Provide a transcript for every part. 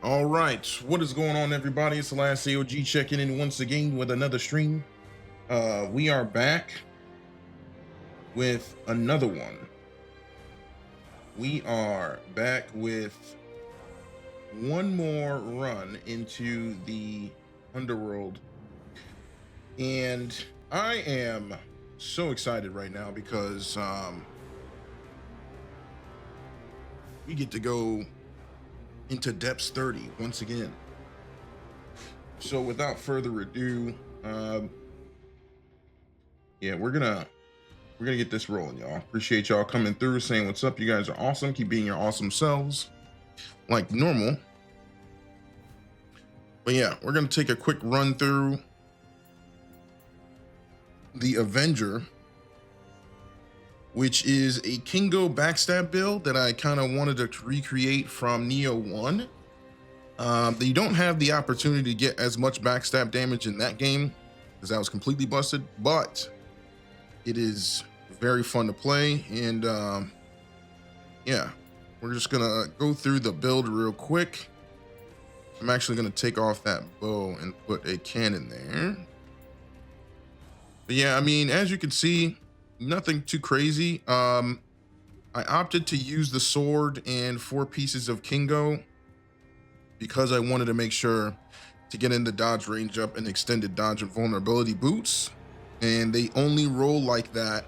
All right, what is going on, everybody? It's the last AOG checking in once again with another stream. We are back with another one. We are back with one more run into the Underworld, and I am so excited right now because we get to go into depths 30 once again. So without further ado, yeah, we're gonna get this rolling, y'all. Appreciate y'all coming through, saying what's up. You guys are awesome. Keep being your awesome selves like normal. But yeah, we're gonna take a quick run through the Avenger, which is a Kingo backstab build that I kind of wanted to recreate from Nioh 1. You don't have the opportunity to get as much backstab damage in that game because that was completely busted, but it is very fun to play. And yeah, we're just gonna go through the build real quick. I'm actually gonna take off that bow and put a cannon there. But yeah, I mean, as you can see, nothing too crazy. I opted to use the sword and 4 pieces of Kingo because I wanted to make sure to get in the dodge range up and extended dodge and vulnerability boots. And they only roll like that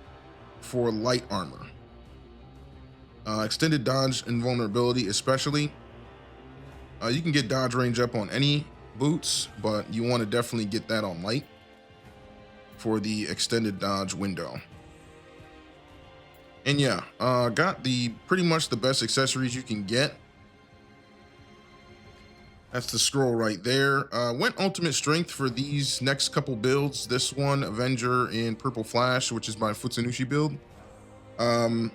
for light armor. Extended dodge and vulnerability especially. You can get dodge range up on any boots, but you want to definitely get that on light for the extended dodge window. And yeah, got the pretty much the best accessories you can get. That's the scroll right there. Went ultimate strength for these next couple builds. This one, Avenger and Purple Flash, which is my Futsunushi build. I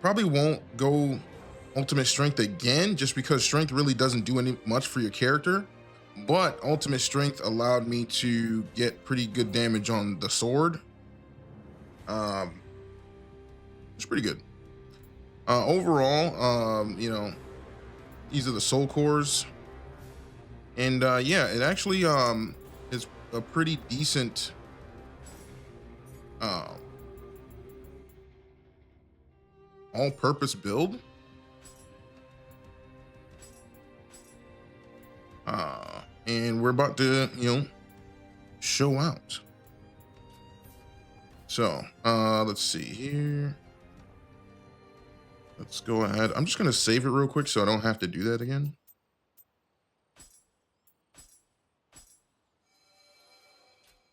probably won't go ultimate strength again, just because strength really doesn't do any much for your character. But ultimate strength allowed me to get pretty good damage on the sword. It's pretty good. Overall, you know, these are the soul cores. And yeah, it actually is a pretty decent all-purpose build. And we're about to, you know, show out. So let's see here. Let's go ahead. I'm just gonna save it real quick so I don't have to do that again.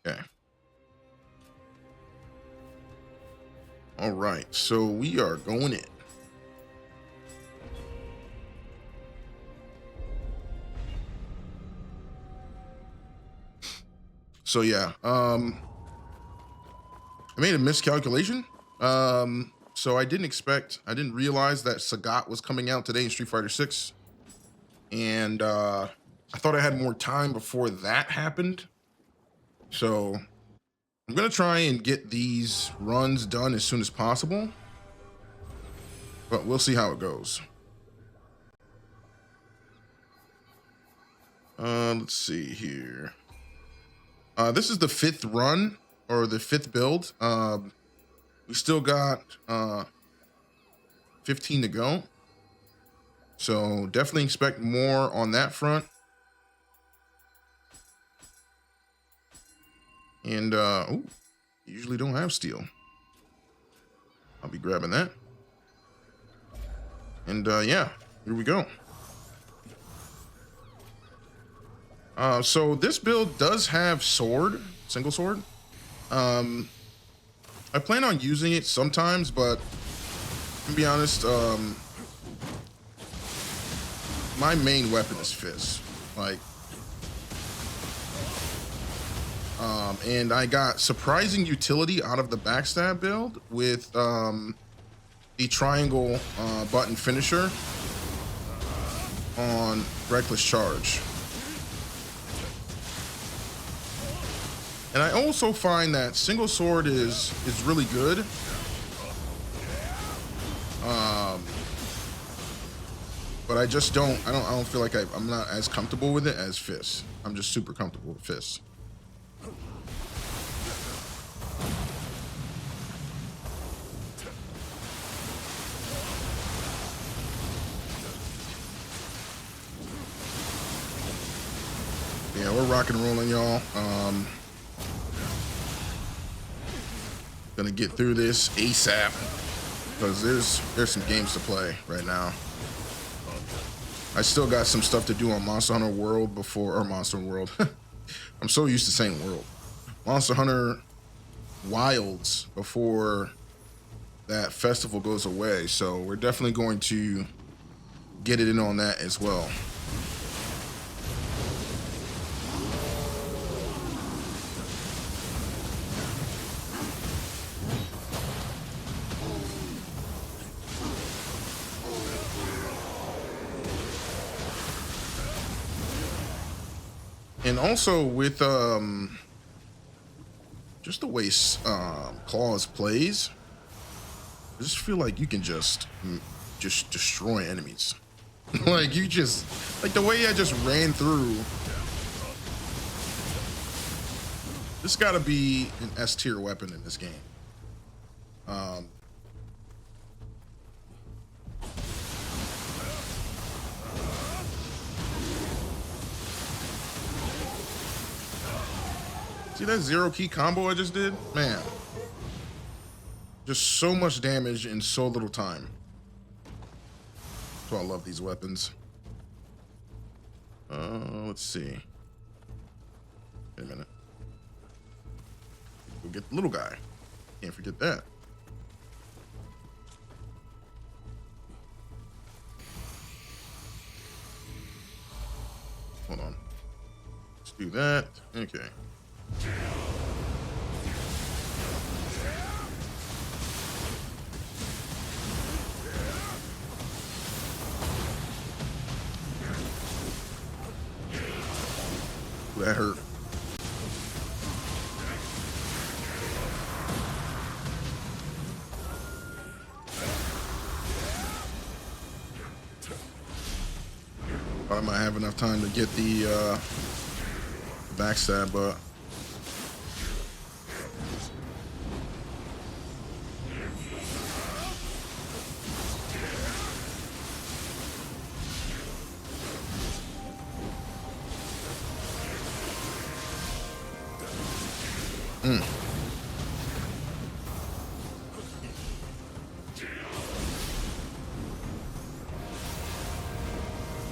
Okay. All right, so we are going in. So yeah, I made a miscalculation. So I didn't realize that Sagat was coming out today in Street Fighter 6. And I thought I had more time before that happened. So I'm gonna try and get these runs done as soon as possible. But we'll see how it goes. Let's see here. This is the 5th run, or the 5th build. We still got 15 to go. So definitely expect more on that front. And ooh, usually don't have steel. I'll be grabbing that. And yeah, here we go. So this build does have sword, single sword. I plan on using it sometimes, but to be honest, my main weapon is fist. Like, and I got surprising utility out of the backstab build with the triangle button finisher on reckless charge. And I also find that single sword is really good. But I just don't feel like I'm not as comfortable with it as fists. I'm just super comfortable with fists. Yeah, we're rocking and rolling, y'all. Gonna get through this ASAP. because there's some games to play right now. I still got some stuff to do on Monster Hunter World or Monster World. I'm so used to saying World. Monster Hunter Wilds before that festival goes away. So we're definitely going to get it in on that as well. And also with just the way Claws plays, I just feel like you can just destroy enemies. Like you just like the way I just ran through. This got to be an S tier weapon in this game. See that zero key combo I just did? Man. Just so much damage in so little time. That's why I love these weapons. Let's see. Wait a minute. We'll get the little guy. Can't forget that. Hold on. Let's do that. Okay. That hurt. I might have enough time to get the backstab, but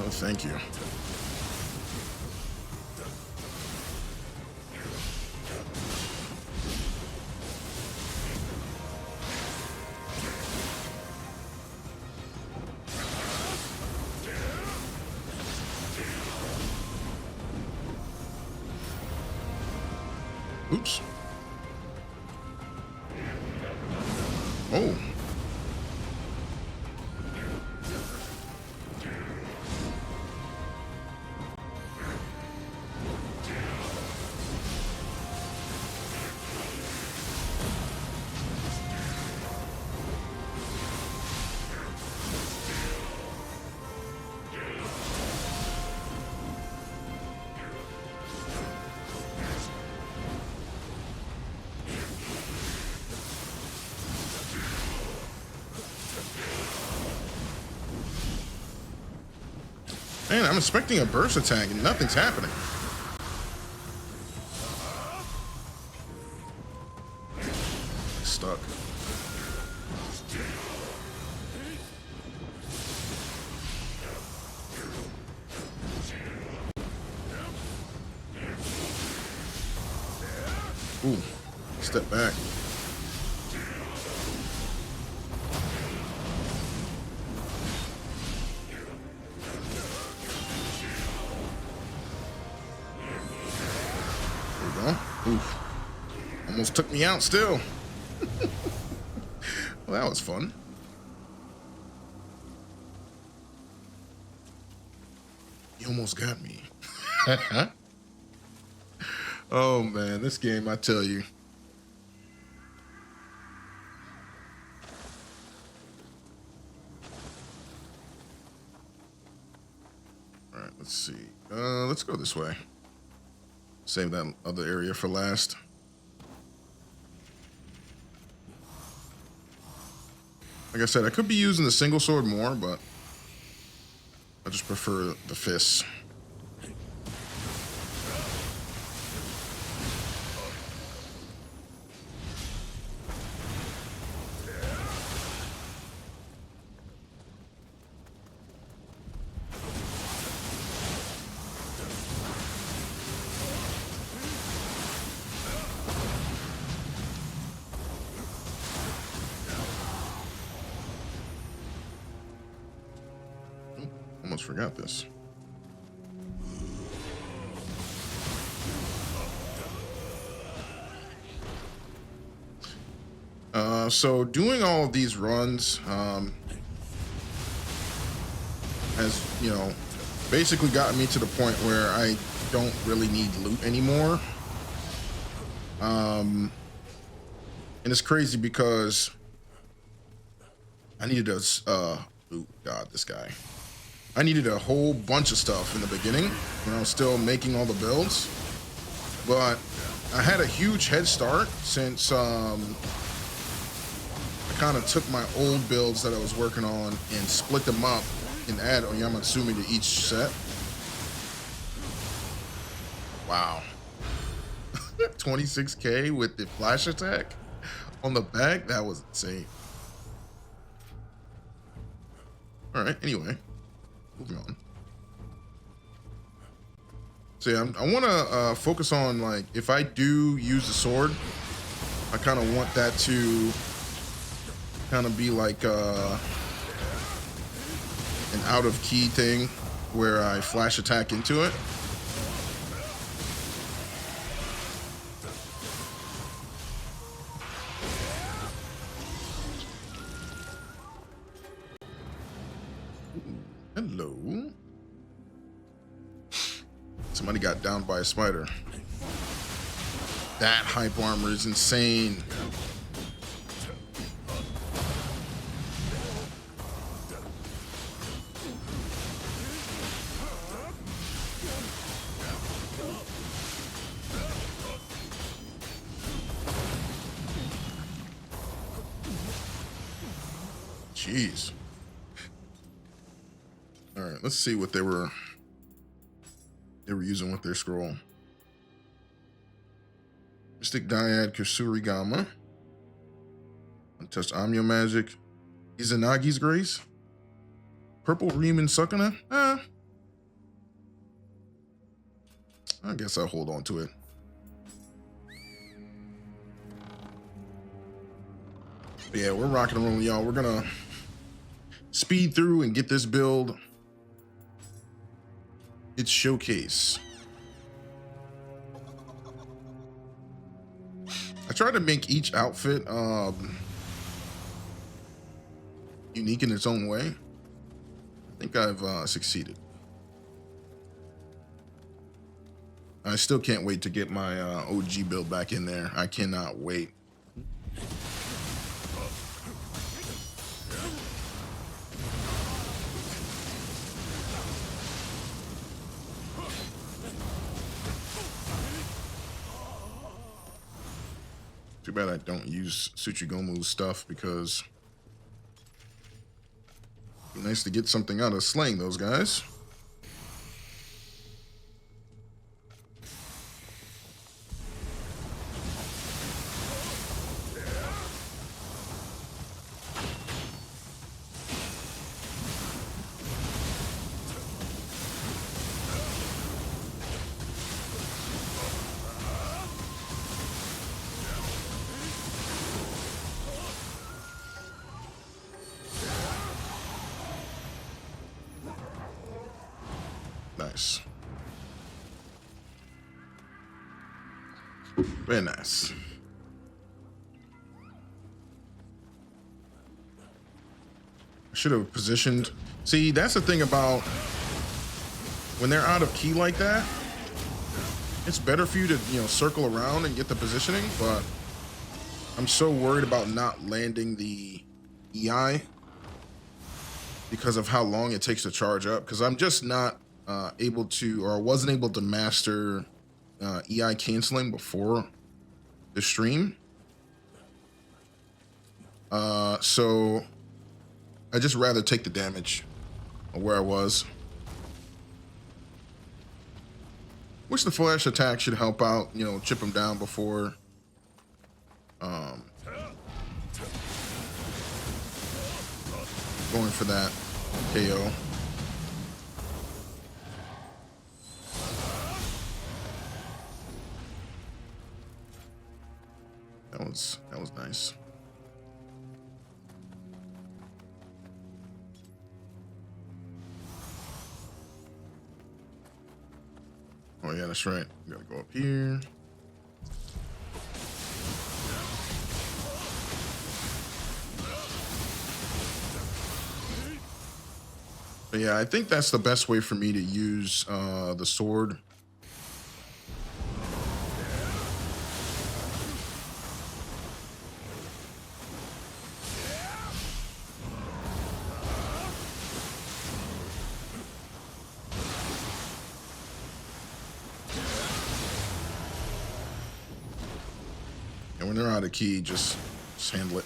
oh, thank you. Oops. Oh. Man, I'm expecting a burst attack and nothing's happening. Stuck. Ooh, step back. Oof. Almost took me out still. Well, that was fun. You almost got me. Oh man, this game, I tell you. All right, let's see. Let's go this way. Save that other area for last. Like I said, I could be using the single sword more, but I just prefer the fists. forgot this. So doing all of these runs has, you know, basically gotten me to the point where I don't really need loot anymore. And it's crazy because I needed a oh god, this guy. I needed a whole bunch of stuff in the beginning when I was still making all the builds, but I had a huge head start since I kind of took my old builds that I was working on and split them up and add Oyamatsumi to each set. Wow. 26k with the flash attack on the back, that was insane. All right, anyway, moving on. So yeah, I want to focus on, like, if I do use the sword, I kind of want that to kind of be like an out of key thing where I flash attack into it. Hello. Somebody got downed by a spider. That hype armor is insane. Jeez. All right, let's see what they were using with their scroll. Mystic Dyad Kusurigama. Untouched Amyo Magic. Izanagi's Grace. Purple Reem and Sukuna. I guess I'll hold on to it. But yeah, we're rocking and rolling, y'all. We're gonna speed through and get this build. It's showcase. I try to make each outfit unique in its own way. I think I've succeeded. I still can't wait to get my OG build back in there. I cannot wait. Too bad I don't use Tsuchigomu's stuff, because it'd be nice to get something out of slaying those guys. Nice. Very nice. I should have positioned. See, that's the thing about when they're out of key like that. It's better for you to, you know, circle around and get the positioning, but I'm so worried about not landing the EI because of how long it takes to charge up, because I'm just not able to, or wasn't able to master EI canceling before the stream. So I just rather take the damage of where I was. Which the flash attack should help out, you know, chip him down before going for that KO. That was nice. that's right. We gotta go up here. But yeah, I think that's the best way for me to use the sword. And when they're out of key, just handle it.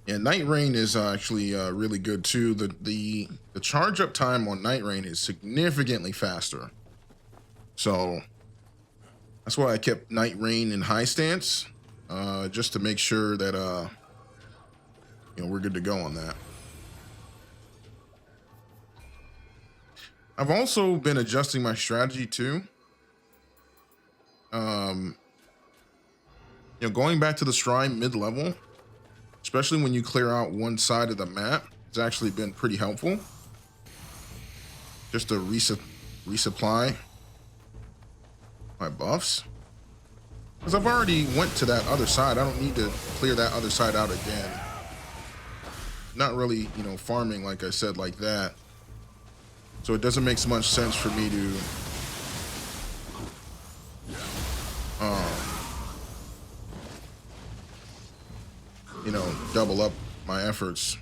Yeah, Night Rain is actually really good too. The charge up time on Night Rain is significantly faster. So that's why I kept Night Rain in high stance, just to make sure that we're good to go on that. I've also been adjusting my strategy too. Going back to the shrine mid-level, especially when you clear out one side of the map, it's actually been pretty helpful. Just to resupply my buffs. Because I've already went to that other side. I don't need to clear that other side out again. Not really, farming, like I said, like that. So it doesn't make so much sense for me to double up my efforts.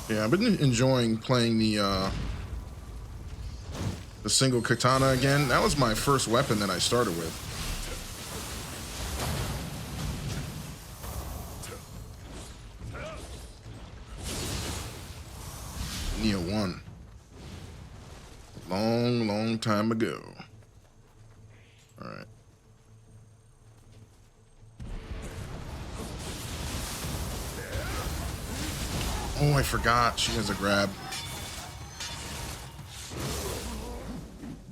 Yeah, I've been enjoying playing the single katana again. That was my first weapon that I started with. Nioh 1. Long time ago. All right. Oh, I forgot. She has a grab.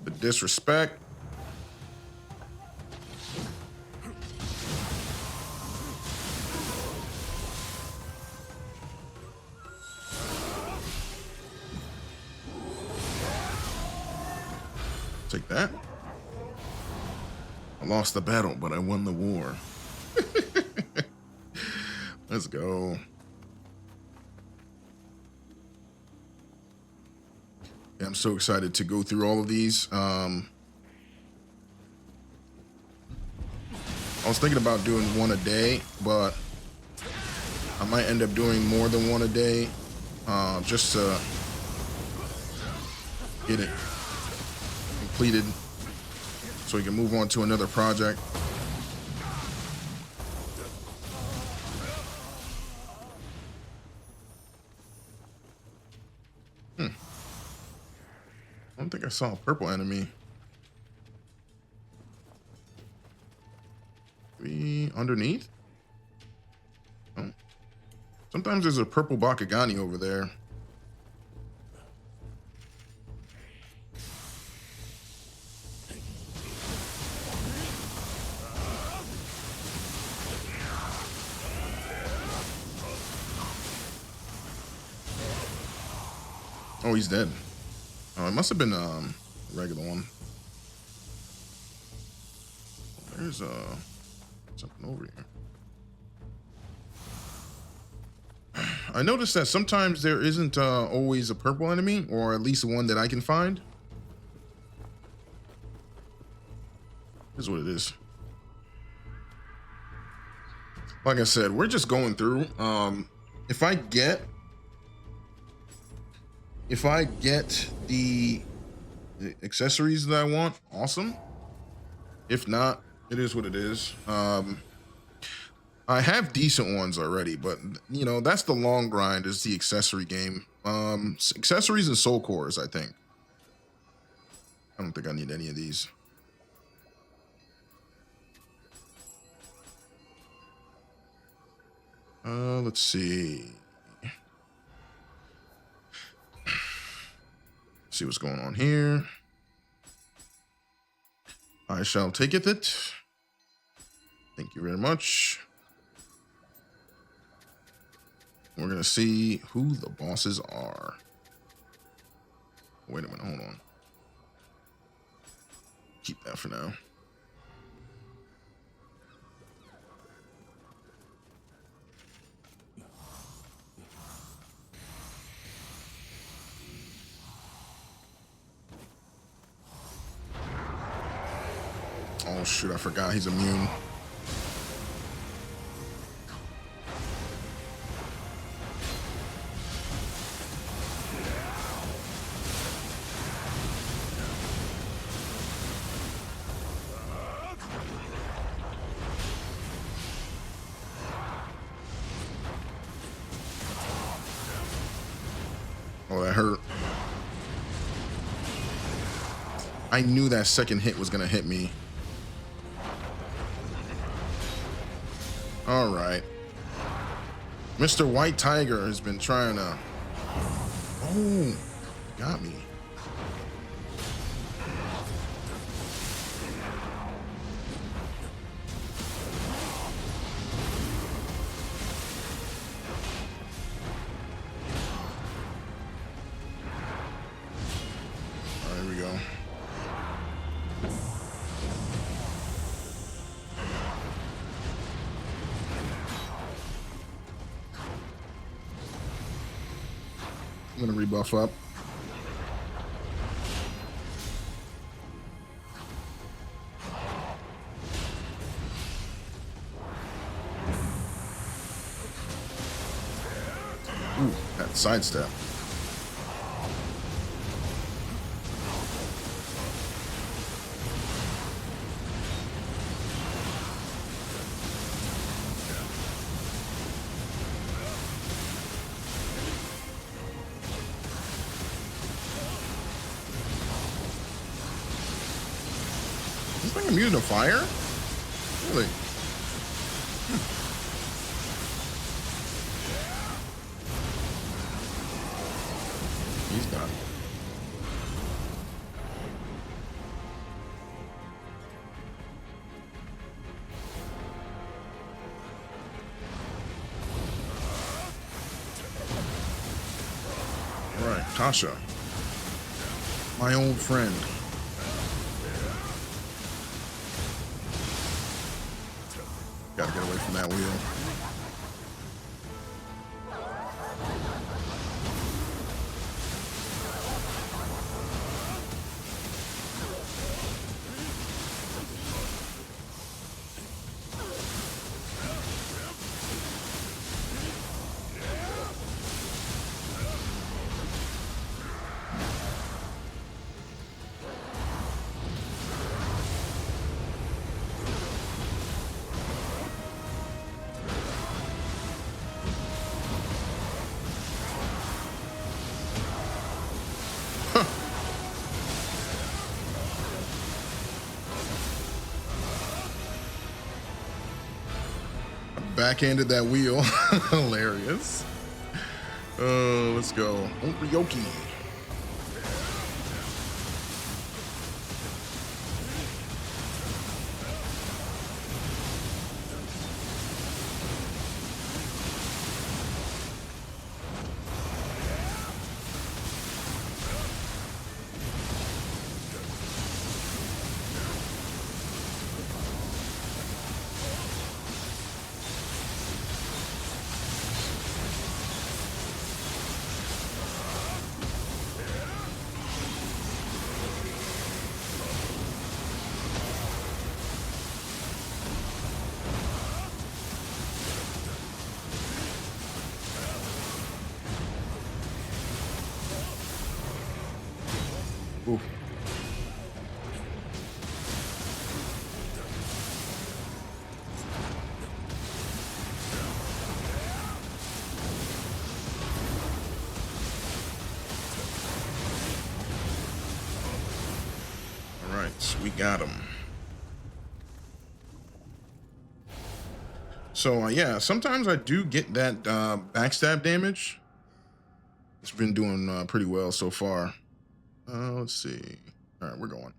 The disrespect. Take that. I lost the battle, but I won the war. Let's go. Yeah, I'm so excited to go through all of these. I was thinking about doing one a day, but I might end up doing more than one a day, just to get it completed so we can move on to another project. I don't think I saw a purple enemy. Maybe underneath? Oh. Sometimes there's a purple Bakugani over there. Oh, he's dead. Oh, it must have been a regular one. There's something over here. I noticed that sometimes there isn't always a purple enemy, or at least one that I can find. Here's what it is. Like I said, we're just going through. If I get the accessories that I want, awesome. If not, it is what it is. I have decent ones already, but that's the long grind, is the accessory game. Accessories and soul cores, I think. I don't think I need any of these. Let's see. See what's going on here. I shall take it. Thank you very much. We're gonna see who the bosses are. Wait a minute, hold on. Keep that for now. Oh shoot, I forgot he's immune. Oh, that hurt. I knew that second hit was gonna hit me. All right. Mr. White Tiger has been trying to... Oh, got me. All right, here we go. I'm gonna rebuff up. Ooh, that sidestep. This thing immune to fire? Really? He's done. All right, Tasha, my old friend. Gotta get away from that wheel. Backhanded that wheel. Hilarious. Let's go. Ryoki. Ooh. All right, we got him. So yeah, sometimes I do get that backstab damage. It's been doing pretty well so far. Let's see. All right, we're going.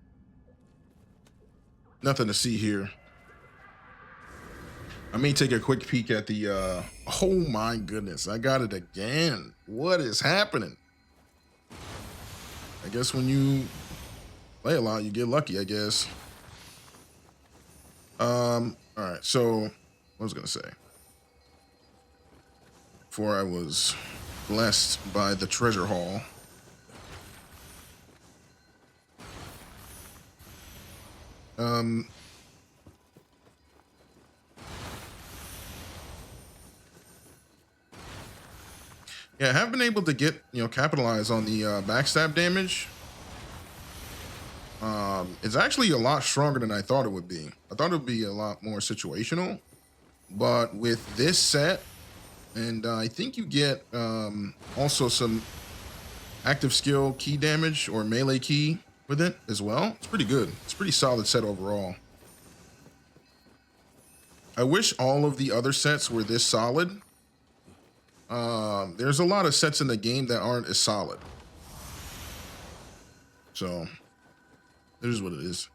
Nothing to see here. I may take a quick peek at the oh my goodness, I got it again. What is happening? I guess when you play a lot, you get lucky, I guess. All right, so what was I gonna say? Before I was blessed by the treasure haul. Yeah, I have been able to get, capitalize on the backstab damage. It's actually a lot stronger than I thought it would be. I thought it would be a lot more situational, but with this set, and I think you get also some active skill key damage or melee key with it as well. It's pretty good. It's a pretty solid set overall. I wish all of the other sets were this solid. There's a lot of sets in the game that aren't as solid. So, it is what it is.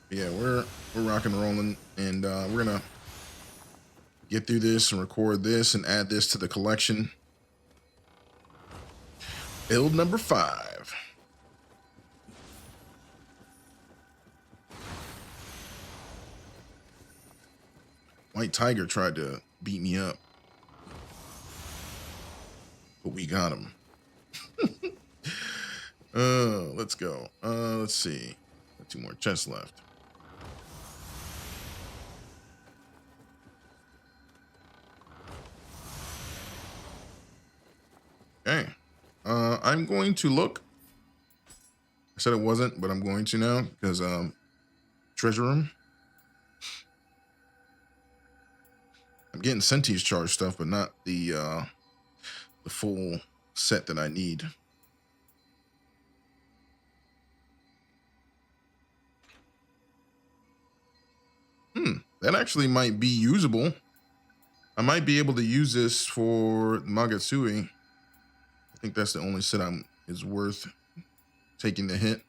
Yeah, we're rocking and rolling, and we're gonna get through this and record this and add this to the collection. Build number 5. White Tiger tried to beat me up, but we got him. Let's go. Let's see. 2 more chests left. Okay. I'm going to look. I said it wasn't, but I'm going to now because treasure room. I'm getting Senti's charge stuff, but not the full set that I need. That actually might be usable. I might be able to use this for Magatsuei. I think that's the only set is worth taking the hit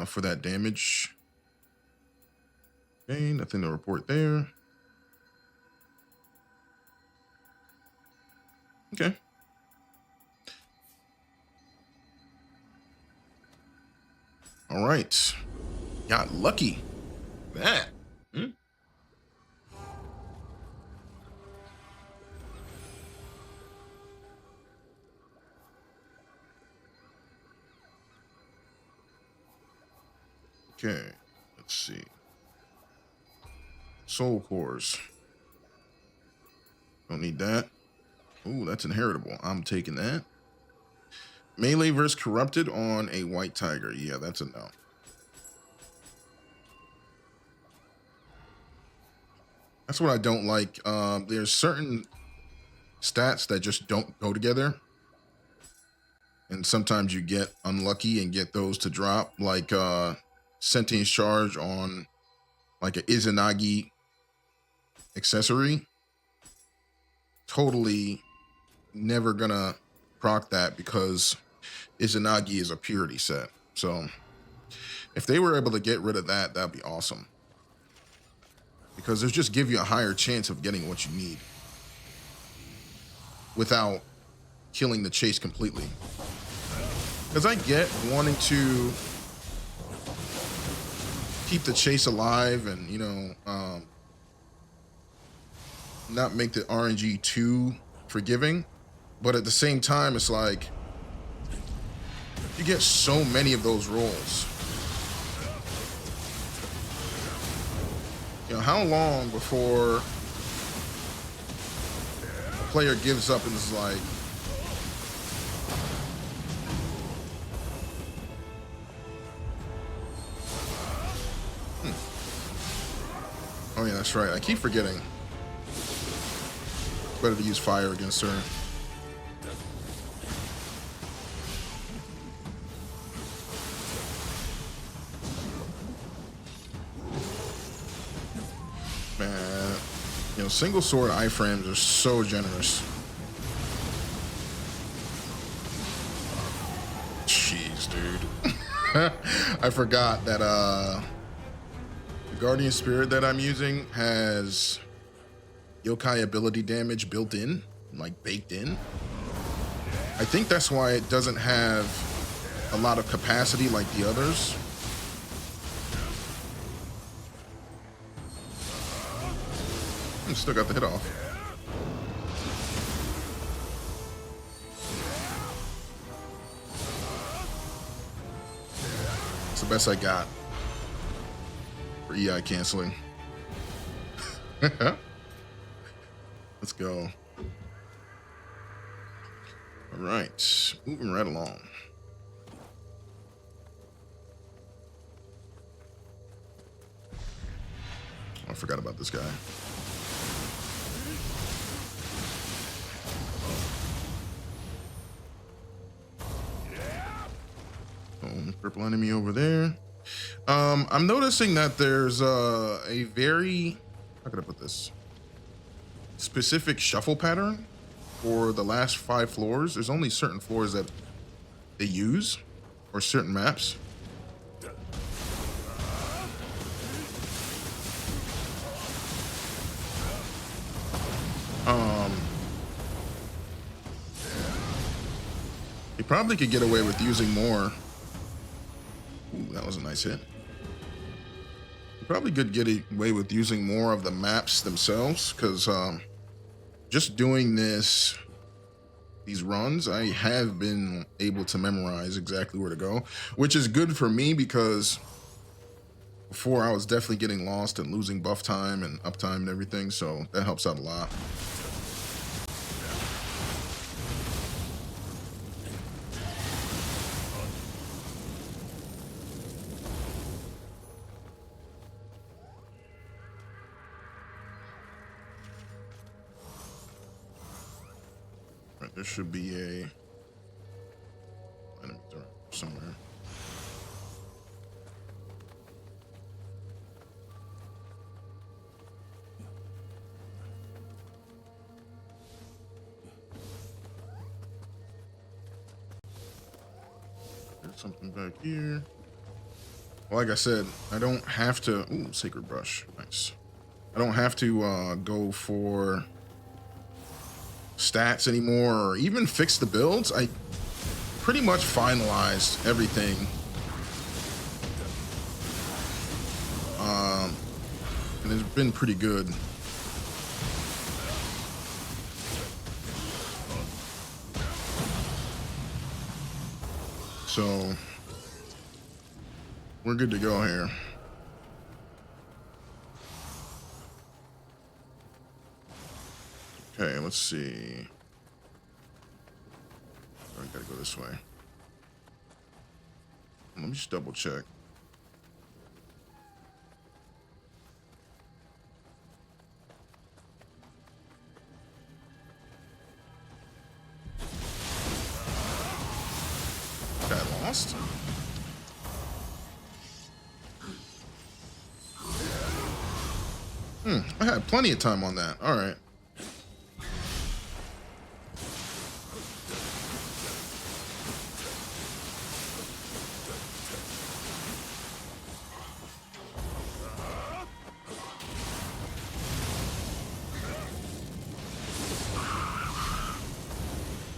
for that damage. Okay, nothing to report there. Okay. All right. Got lucky. That. Okay. Let's see. Soul cores. Don't need that. Ooh, that's inheritable. I'm taking that. Melee versus corrupted on a White Tiger. Yeah, that's a no. That's what I don't like. There's certain stats that just don't go together. And sometimes you get unlucky and get those to drop, like Sentience Charge on like a Izanagi accessory. Totally never gonna proc that because Izanagi is a purity set. So if they were able to get rid of that, that'd be awesome. Because those just give you a higher chance of getting what you need without killing the chase completely. Because I get wanting to keep the chase alive and, not make the RNG too forgiving. But at the same time, it's like you get so many of those rolls. How long before a player gives up and is like, oh yeah, that's right. I keep forgetting. Better to use fire against her. Man, you know, single sword iframes are so generous. Jeez, dude. I forgot that the Guardian Spirit that I'm using has yokai ability damage built in, like baked in. I think that's why it doesn't have a lot of capacity like the others. Still got the hit off. It's the best I got for EI canceling. Let's go. All right, moving right along. Oh, I forgot about this guy. Oh, purple enemy over there. I'm noticing that there's a very, how can I put this? Specific shuffle pattern for the last 5 floors. There's only certain floors that they use, or certain maps. You probably could get away with using more. Ooh, that was a nice hit. You probably could get away with using more of the maps themselves, because just doing these runs, I have been able to memorize exactly where to go, which is good for me because before I was definitely getting lost and losing buff time and uptime and everything, so that helps out a lot. Right, there should be a enemy somewhere. There's something back here. Well, like I said, I don't have to. Ooh, sacred brush, nice. I don't have to go for stats anymore or even fix the builds. I pretty much finalized everything. And it's been pretty good. So we're good to go here. Okay, let's see. I gotta go this way. Let me just double check. Got lost. I had plenty of time on that. All right.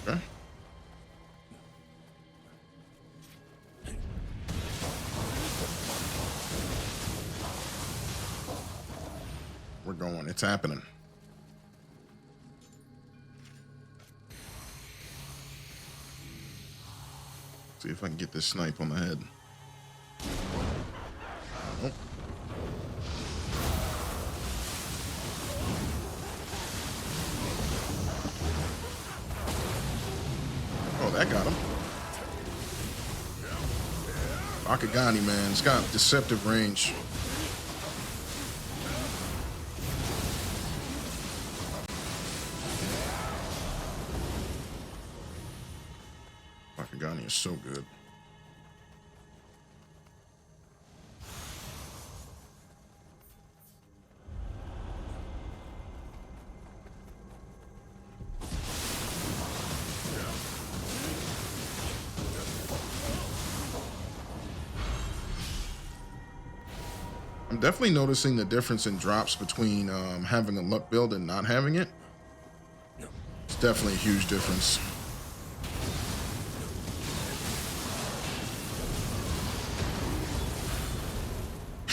Okay. We're going. It's happening. See if I can get this snipe on the head. Nope. Oh, that got him. Akagani, man, it's got deceptive range. Akagani is so good. I'm definitely noticing the difference in drops between having a luck build and not having it. It's definitely a huge difference.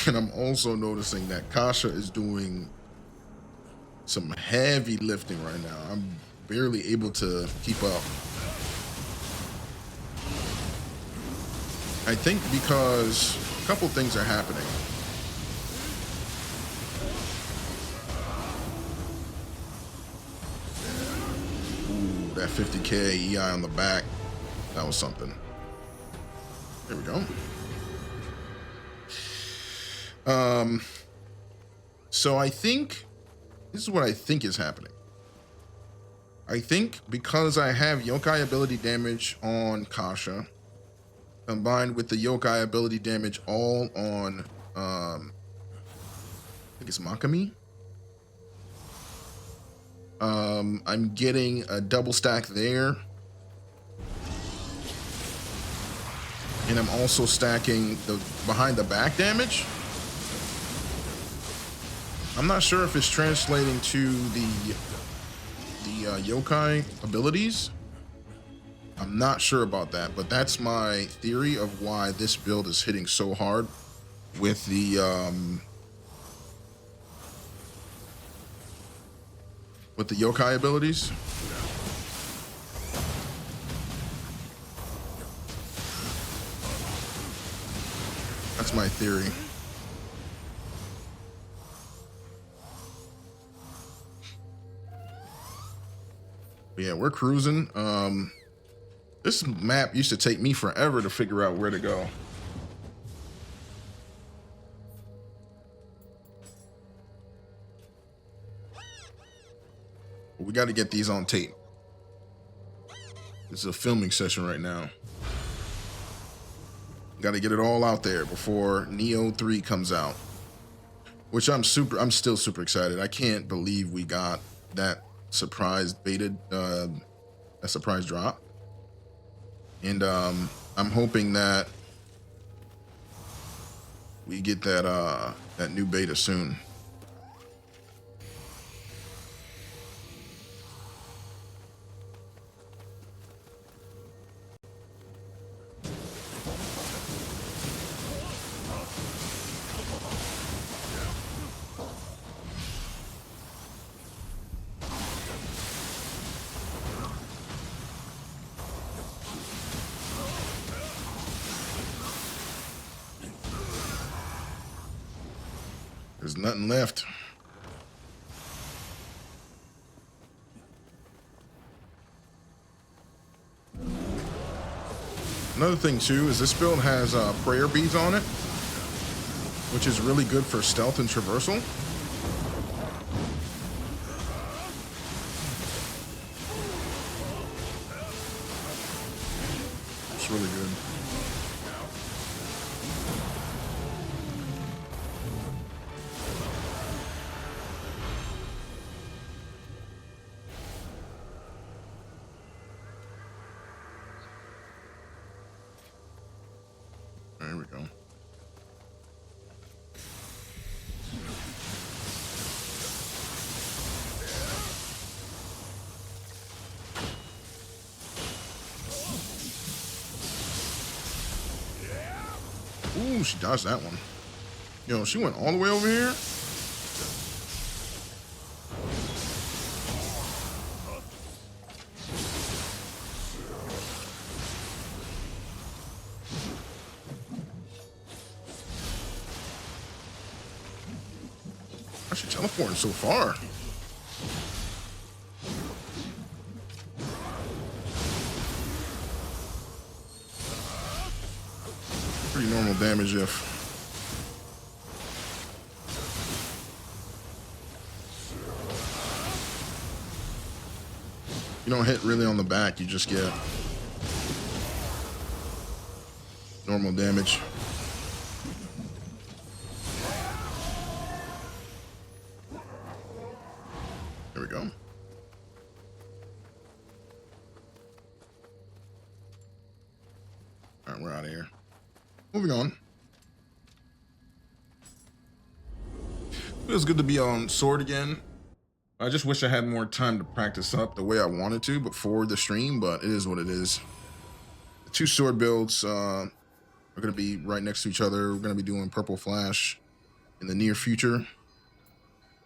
And I'm also noticing that Kasha is doing some heavy lifting right now. I'm barely able to keep up. I think because a couple things are happening. Ooh, that 50K EI on the back. That was something. There we go. So I think this is what I think is happening. I think because I have yokai ability damage on Kasha, combined with the yokai ability damage all on I think it's Makami. I'm getting a double stack there. And I'm also stacking the behind the back damage. I'm not sure if it's translating to the yokai abilities. I'm not sure about that, but that's my theory of why this build is hitting so hard with the yokai abilities. That's my theory. But yeah, we're cruising. This map used to take me forever to figure out where to go. But we got to get these on tape. This is a filming session right now. Got to get it all out there before Nioh 3 comes out, which I'm still super excited. I can't believe we got that surprise beta, a surprise drop. And I'm hoping that we get that that new beta soon. There's nothing left. Another thing too is this build has prayer beads on it, which is really good for stealth and traversal. It's really good. There we go. Ooh, she dodged that one. Yo, she went all the way over here. Why is she teleporting so far? Pretty normal damage if. You don't hit really on the back, you just get normal damage. There we go. All right, we're out of here. Moving on. Feels good to be on sword again. I just wish I had more time to practice up the way I wanted to before the stream, but it is what it is. The two sword builds are going to be right next to each other. We're going to be doing Purple Flash in the near future.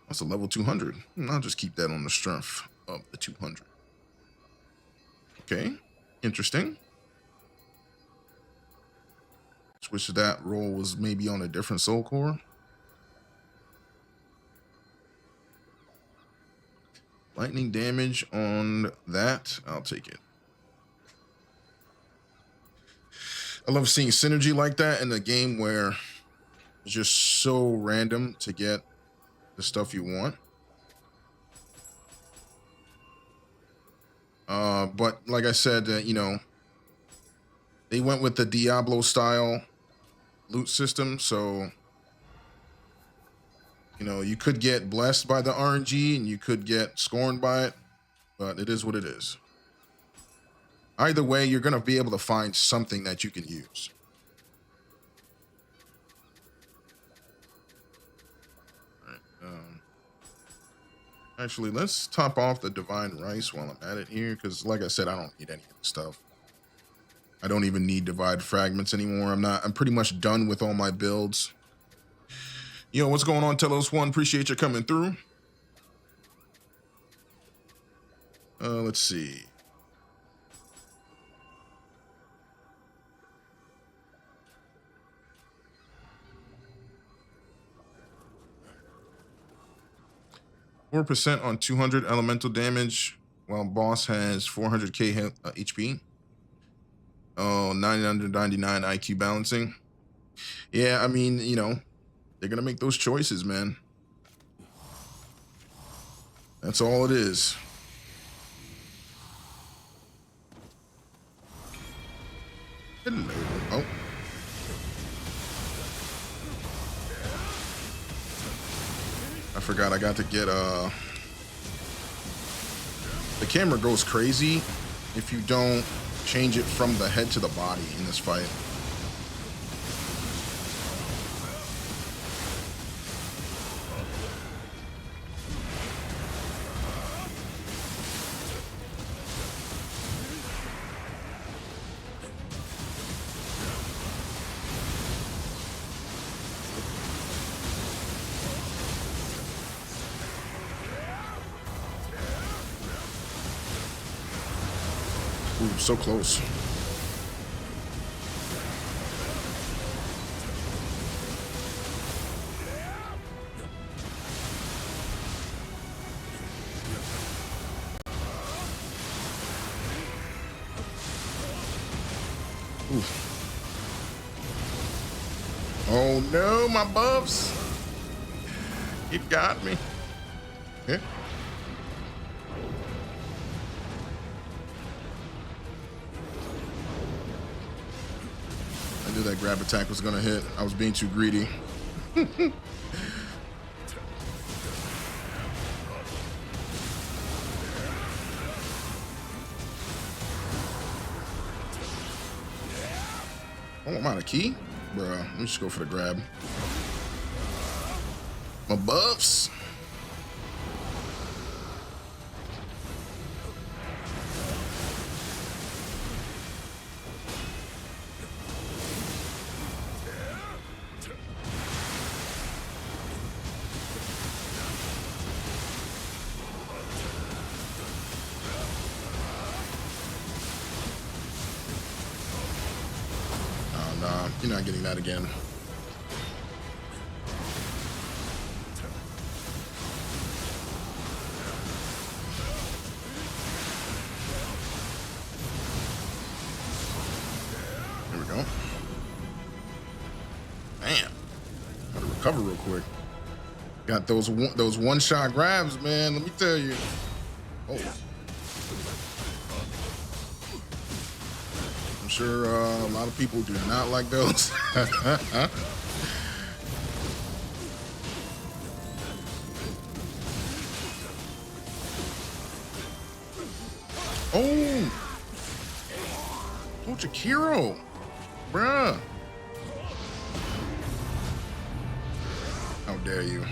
That's a level 200. I'll just keep that on the strength of the 200. Okay, interesting. Just wish that roll was maybe on a different soul core. Lightning damage on that. I'll take it. I love seeing synergy like that in a game where it's just so random to get the stuff you want. But like I said, you know, they went with the Diablo style loot system, so you know, you could get blessed by the RNG and you could get scorned by it, but it is what it is. Either way, you're going to be able to find something that you can use. All right, actually, let's top off the Divine Rice while I'm at it here, because like I said, I don't need any of this stuff. I don't even need Divide Fragments anymore. I'm pretty much done with all my builds. Yo, what's going on, Telos One? Appreciate you coming through. Let's see. %4 on 200 elemental damage, while boss has 400k HP. Oh, 999 IQ balancing. Yeah, I mean, you know, they're gonna make those choices, man. That's all it is. Hello. Oh. I forgot I got to get the camera goes crazy if you don't change it from the head to the body in this fight. Ooh, so close. Ooh. Oh no, my buffs. It got me. Yeah. I knew that grab attack was gonna hit. I was being too greedy. Oh, I'm out of key? Bruh, let me just go for the grab. My buffs. Nah, you're not getting that again. Here we go. Man, gotta recover real quick. Got those one-shot grabs, man. Let me tell you. Oh. I'm sure a lot of people do not like those. Oh, Tochikiro, bruh. How dare you?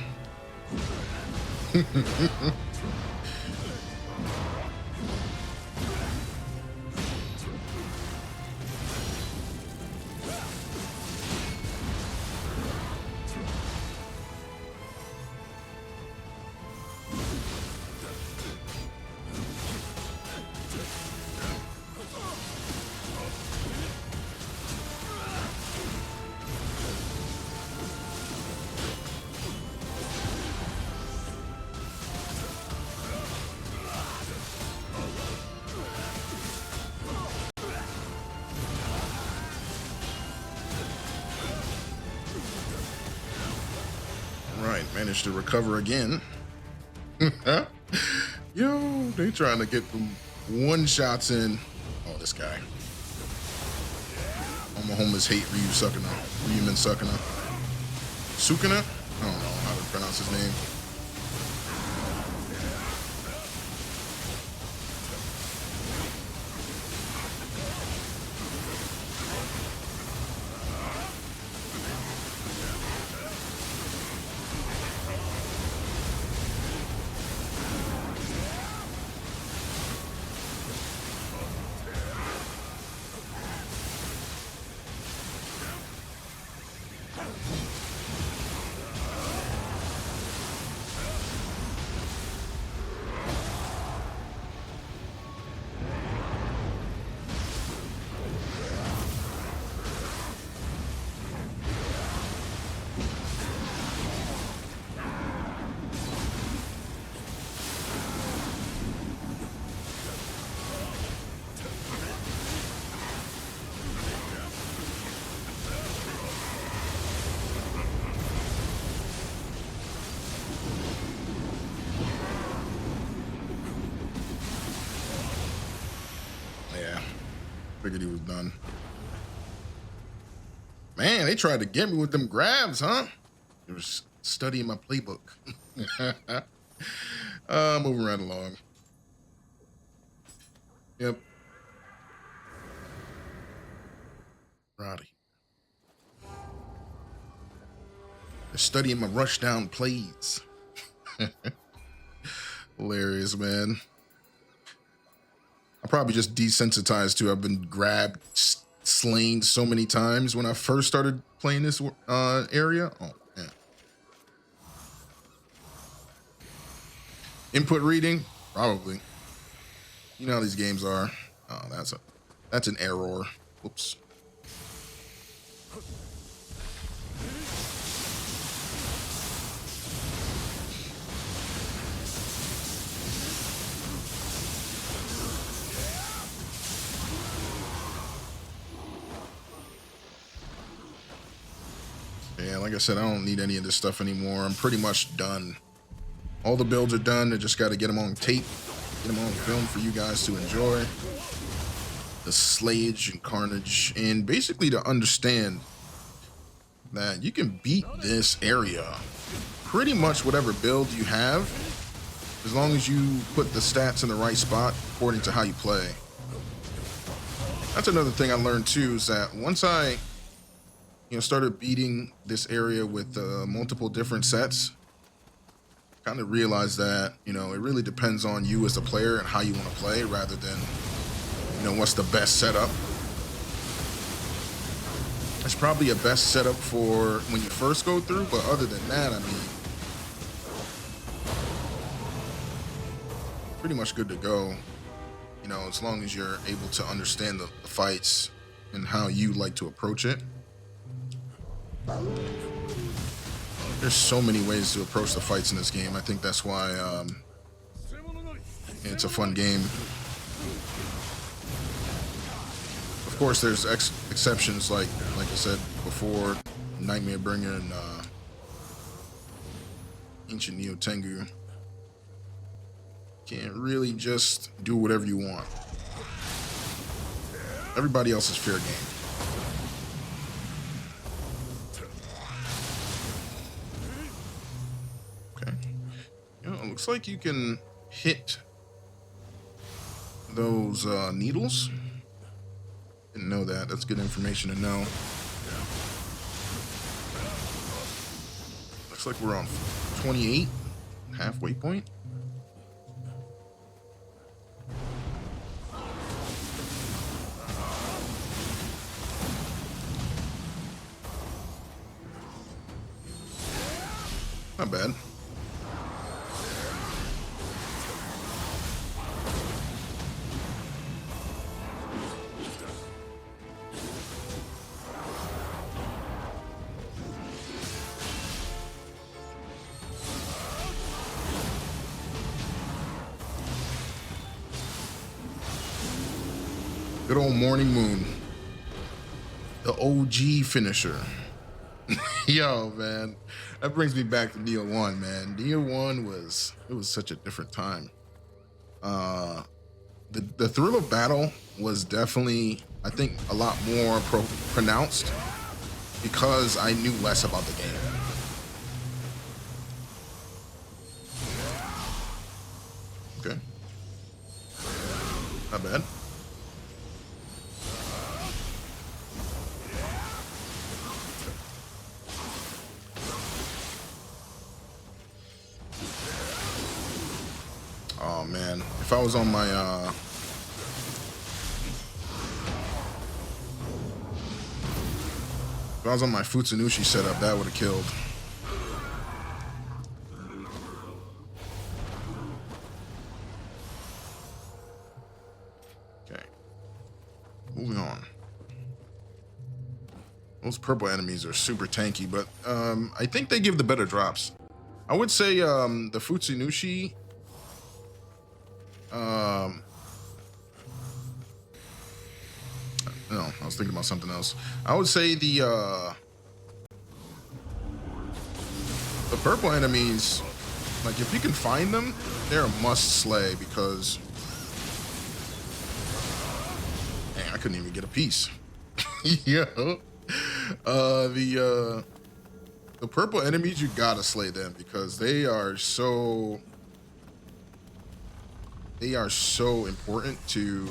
Right, managed to recover again. Yo, they trying to get them one shots in. Oh, this guy. I'm a homeless hate Ryu Sukuna. Ryuman Sukuna. Sukuna? I don't know how to pronounce his name. Yeah, figured he was done. Man, they tried to get me with them grabs, huh? They were studying my playbook. Moving right along. Yep. Right. They're studying my rush down plays. Hilarious, man. I'm probably just desensitized to. I've been grabbed, slain so many times when I first started playing this area. Oh man. Input reading, probably. You know how these games are. Oh, that's an error. Whoops. Yeah, like I said, I don't need any of this stuff anymore. I'm pretty much done. All the builds are done. I just got to get them on tape, get them on film for you guys to enjoy. The slayage and carnage, and basically to understand that you can beat this area pretty much whatever build you have, as long as you put the stats in the right spot according to how you play. That's another thing I learned too, is that once I started beating this area with multiple different sets, kind of realized that it really depends on you as a player and how you want to play, rather than what's the best setup. It's probably a best setup for when you first go through, but other than that, I mean, pretty much good to go. As long as you're able to understand the fights and how you like to approach it. There's so many ways to approach the fights in this game. I think that's why it's a fun game. Of course, there's exceptions like I said before, Nightmare Bringer and Ancient Nioh Tengu. Can't really just do whatever you want. Everybody else is fair game. Okay. It looks like you can hit those needles. Didn't know that. That's good information to know. Looks like we're on 28, halfway point. Not bad. Good old Morning Moon. The OG finisher. Yo, man. That brings me back to Nioh 1, man. Nioh 1 was such a different time. The thrill of battle was definitely, I think, a lot more pronounced because I knew less about the game. Okay. Not bad. Oh man, if I was on my Futsunushi setup, that would have killed. Okay, moving on. Those purple enemies are super tanky, but I think they give the better drops. I would say the Futsunushi. No, I was thinking about something else. I would say the purple enemies, like if you can find them, they're a must slay because, man, I couldn't even get a piece. Yeah. The purple enemies, you gotta slay them because they are so important to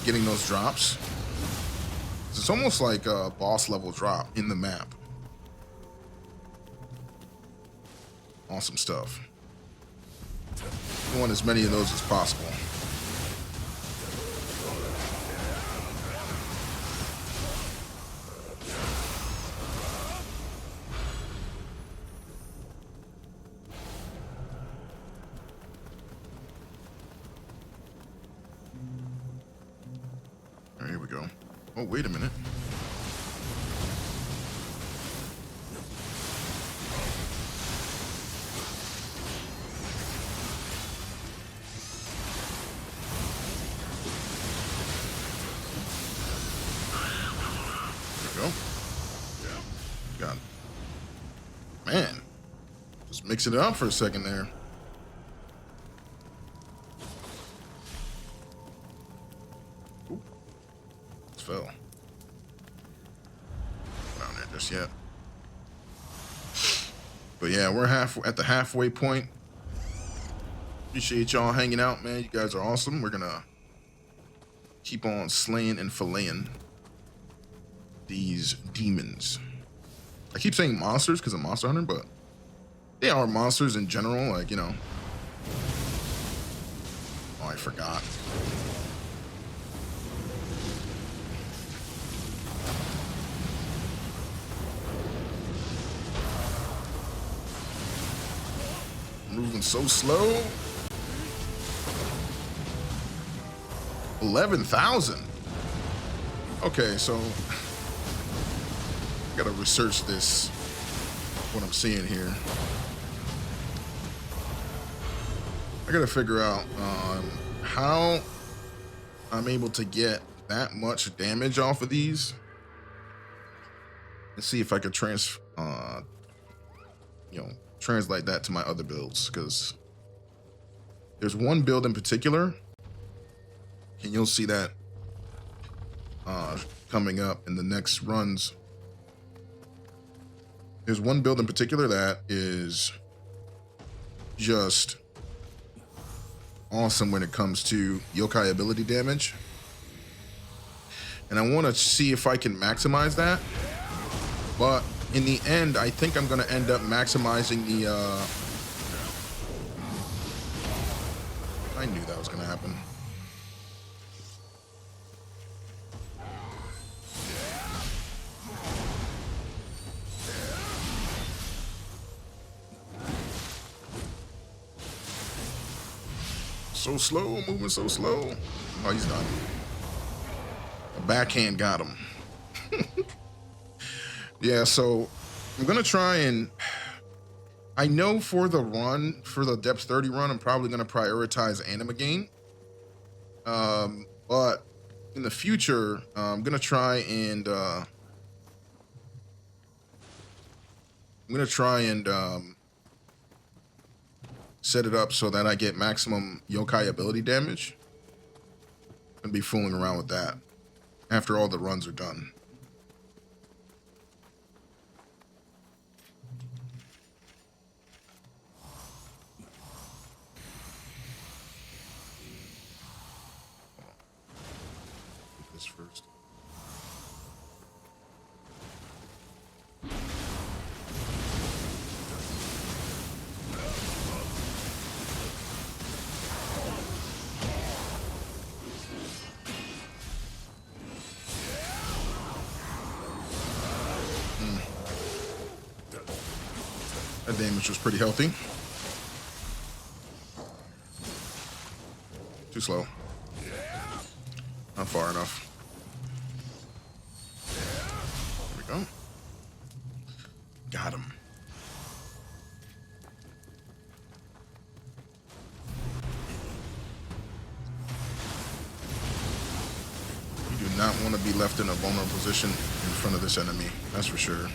getting those drops. It's almost like a boss level drop in the map. Awesome stuff. I want as many of those as possible. Here we go. Oh, wait a minute. There we go. Got it. Man, just mixing it up for a second there. Fell down there just yet, but yeah, we're at the halfway point. Appreciate y'all hanging out, man. You guys are awesome. We're gonna keep on slaying and filleting these demons. I keep saying monsters because I'm Monster Hunter, but they are monsters in general, like, you know. Oh, I forgot. Moving so slow. 11,000. Okay, so I gotta research this, what I'm seeing here. I gotta figure out how I'm able to get that much damage off of these and see if I could translate that to my other builds, because there's one build in particular, and you'll see that coming up in the next runs. There's one build in particular that is just awesome when it comes to yokai ability damage, and I want to see if I can maximize that, but in the end, I think I'm going to end up maximizing the... I knew that was going to happen. So slow, moving so slow. Oh, he's done. A backhand got him. Yeah, so I'm gonna try and... I know for the run, for the depth 30 run, I'm probably gonna prioritize anime game. But in the future, I'm gonna try and set it up so that I get maximum yokai ability damage and be fooling around with that after all the runs are done. Get this first. That damage was pretty healthy. Too slow. Not far enough. There we go. Got him. You do not want to be left in a vulnerable position in front of this enemy. That's for sure.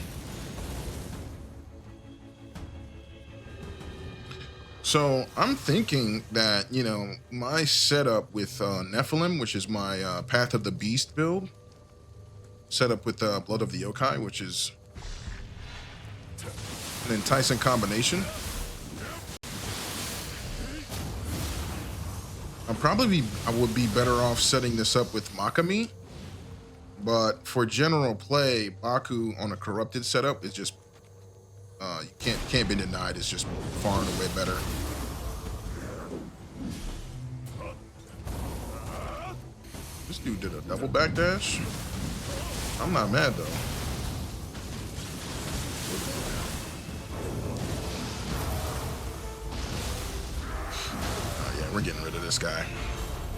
So I'm thinking that, you know, my setup with Nephilim, which is my Path of the Beast build, set up with Blood of the Yokai, which is an enticing combination. I would be better off setting this up with Makami, but for general play, Baku on a corrupted setup is just you can't be denied. It's just far and away better. This dude did a double backdash. I'm not mad though. Yeah, we're getting rid of this guy.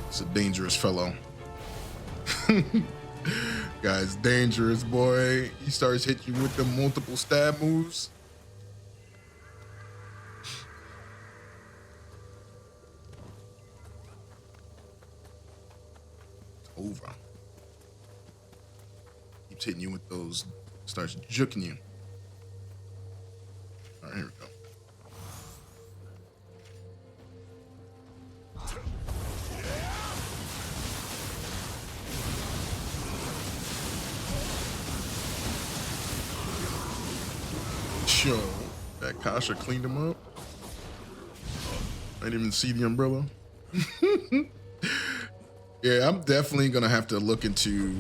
It's a dangerous fellow. Guy's dangerous, boy. He starts hitting you with the multiple stab moves. Over. Keeps hitting you with those, starts juking you. All right, here we go. Yo, that Kasha cleaned him up. I didn't even see the umbrella. Yeah, I'm definitely gonna have to look into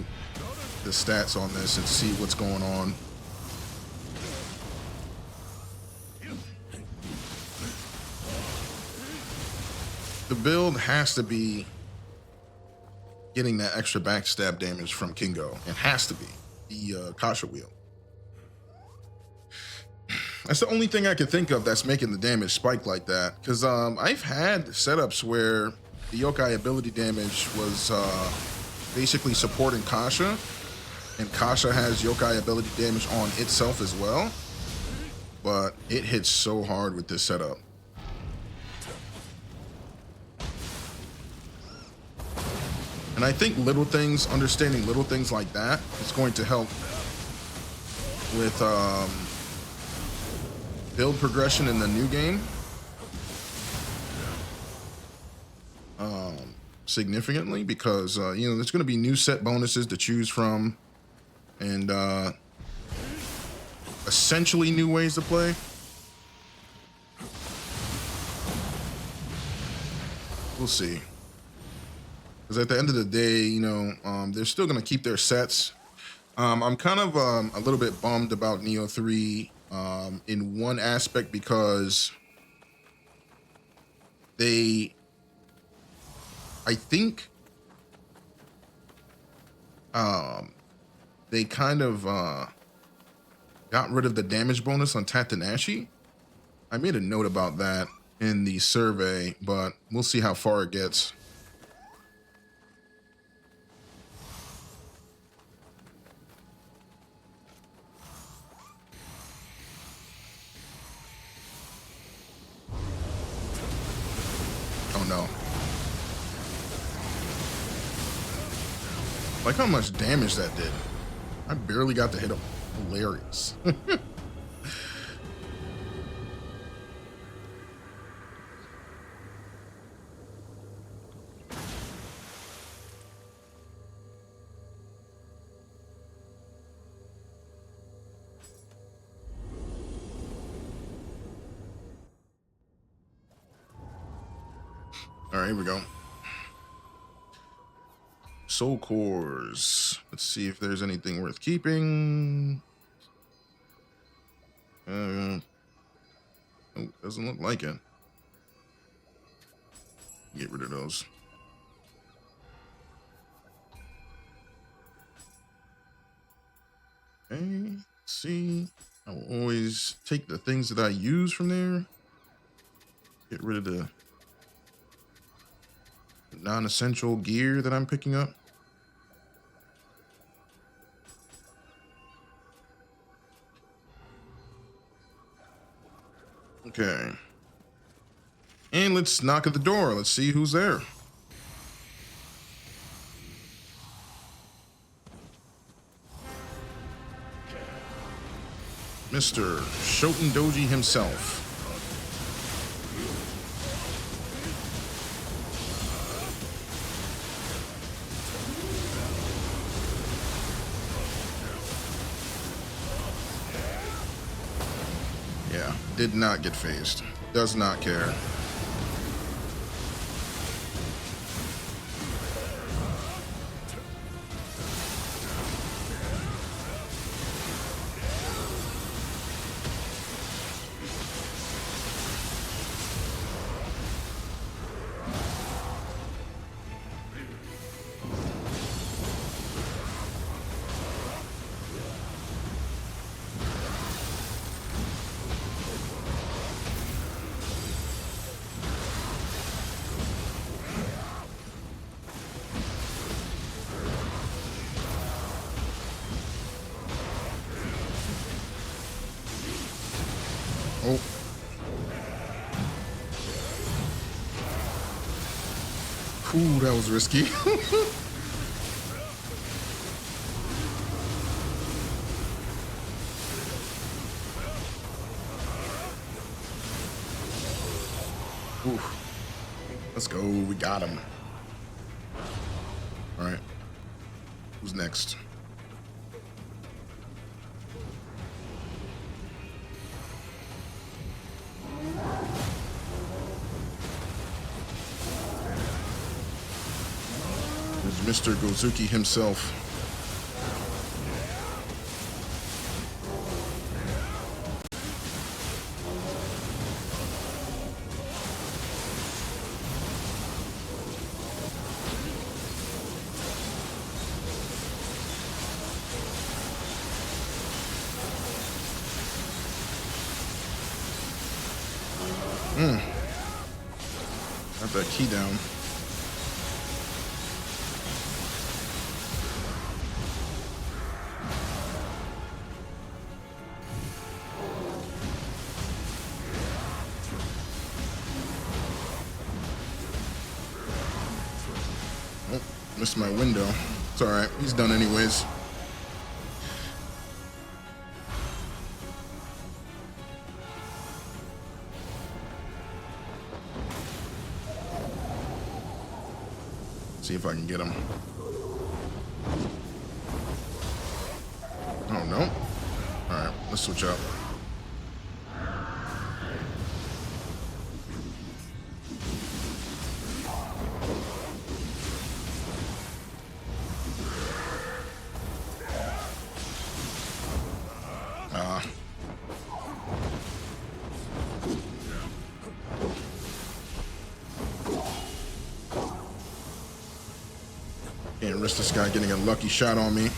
the stats on this and see what's going on. The build has to be getting that extra backstab damage from Kingo. It has to be the Kasha wheel. That's the only thing I can think of that's making the damage spike like that. Because I've had setups where the yokai ability damage was basically supporting Kasha, and Kasha has yokai ability damage on itself as well, but it hits so hard with this setup. And I think little things, understanding little things like that is going to help with build progression in the new game significantly, because you know, there's going to be new set bonuses to choose from, and essentially new ways to play. We'll see, because at the end of the day, you know, they're still going to keep their sets. I'm kind of a little bit bummed about Neo 3 in one aspect because they I think um they kind of got rid of the damage bonus on Tatanashi. I made a note about that in the survey, but we'll see how far it gets. Oh no. Like how much damage that did. I barely got to hit him. Hilarious. All right, here we go. Soul cores. Let's see if there's anything worth keeping. Oh, doesn't look like it. Get rid of those. Okay, let's see. I will always take the things that I use from there. Get rid of the non-essential gear that I'm picking up. Okay. And let's knock at the door. Let's see who's there. Mr. Shoten Doji himself. Yeah, did not get phased. Does not care. Oh. Ooh, that was risky. Ooh. Let's go. We got him. All right. Who's next? Mr. Gozuki himself. Got that key down. Oh, missed my window. It's all right. He's done anyways. See if I can get him. Oh, no. All right, let's switch up. Ah. Can't risk this guy getting a lucky shot on me.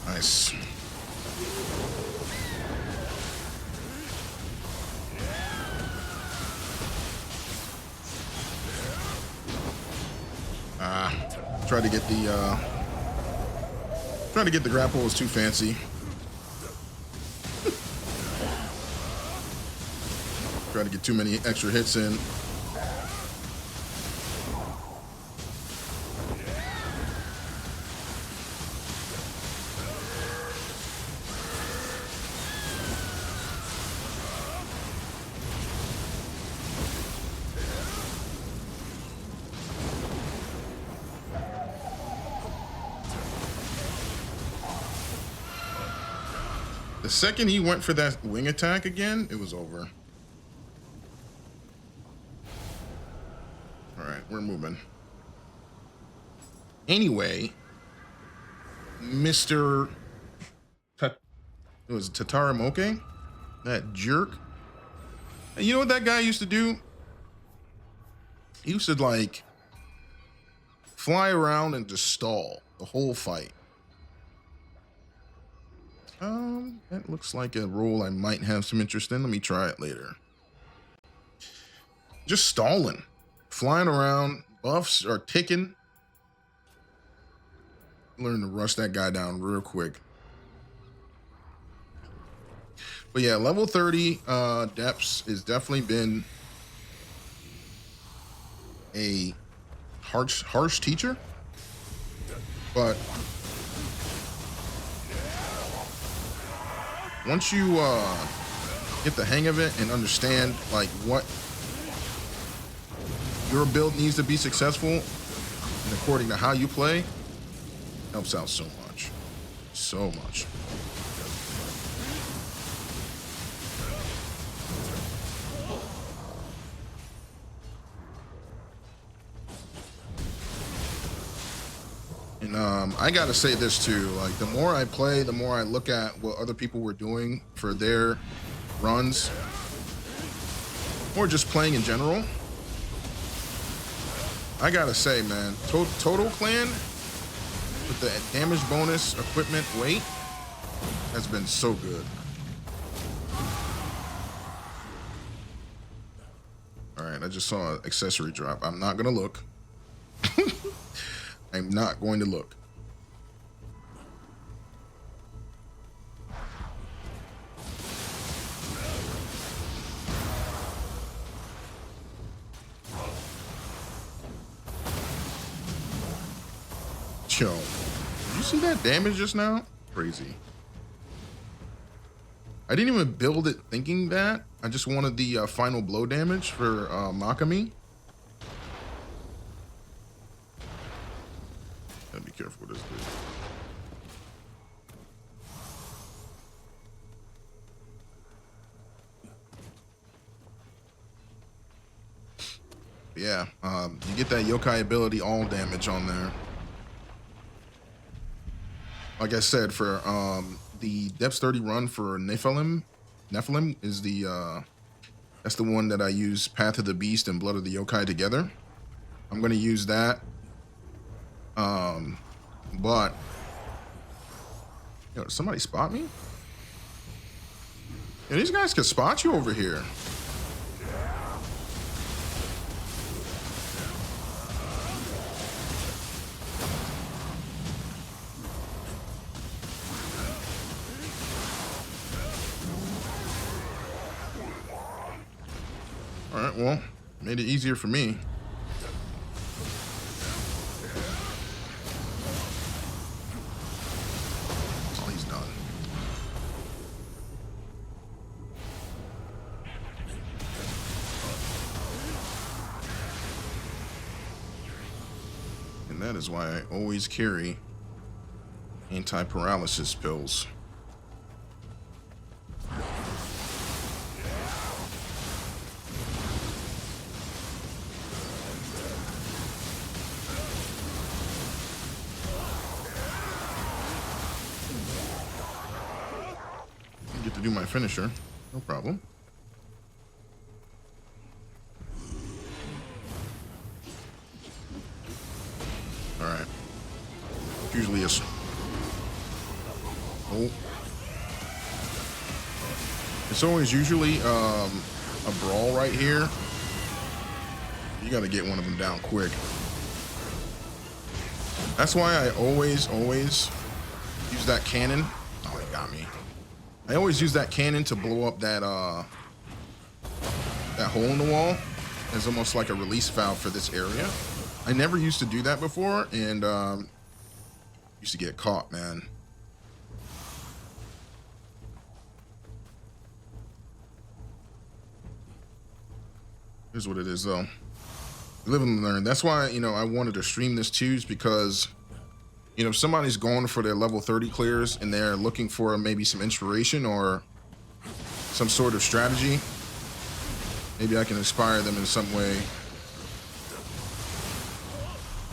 Nice. Tried to get the grapple, was too fancy. Tried to get too many extra hits in. The second he went for that wing attack again, it was over. All right, we're moving. Anyway, Mr. It was Tataramoke, that jerk. And you know what that guy used to do? He used to like fly around and just stall the whole fight. That looks like a role I might have some interest in. Let me try it later. Just stalling, flying around, buffs are ticking. Learn to rush that guy down real quick. But yeah, level 30 depths has definitely been a harsh teacher, but once you get the hang of it and understand like what your build needs to be successful and according to how you play, helps out so much. So much. And I gotta say this too, like the more I play, the more I look at what other people were doing for their runs, or just playing in general. I gotta say, man, Total Clan with the damage bonus equipment weight has been so good. All right, I just saw an accessory drop. I'm not gonna look. I'm not going to look. Yo, did you see that damage just now? Crazy. I didn't even build it thinking that. I just wanted the final blow damage for Makami. Gotta be careful with this dude. Yeah, you get that yokai ability all damage on there. Like I said, for the Depths 30 run for Nephilim is the that's the one that I use Path of the Beast and Blood of the Yokai together. I'm gonna use that. But yo, did somebody spot me? Yeah, these guys can spot you over here. All right, well, made it easier for me. Oh, he's done. And that is why I always carry anti-paralysis pills. get to do my finisher. No problem. All right. Usually it's... Oh. It's always usually a brawl right here. You got to get one of them down quick. That's why I always use that cannon. Oh, it got me. I always use that cannon to blow up that that hole in the wall as almost like a release valve for this area. I never used to do that before, and used to get caught, man. Here's what it is, though. Live and learn. That's why, you know, I wanted to stream this too, is because, you know, if somebody's going for their level 30 clears and they're looking for maybe some inspiration or some sort of strategy, maybe I can inspire them in some way,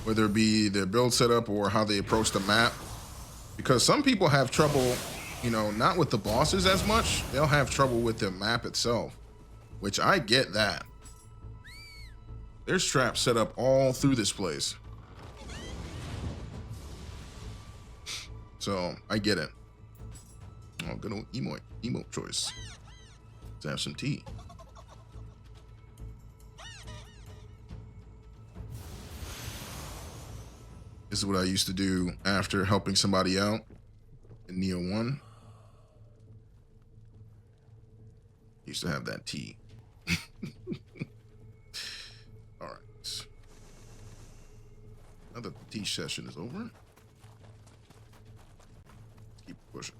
whether it be their build setup or how they approach the map. Because some people have trouble, you know, not with the bosses as much. They'll have trouble with the map itself, which I get that. There's traps set up all through this place. So I get it. Oh, good old emote choice. Let's have some tea. This is what I used to do after helping somebody out in Nioh 1. Used to have that tea. All right. Now that the tea session is over, keep pushing.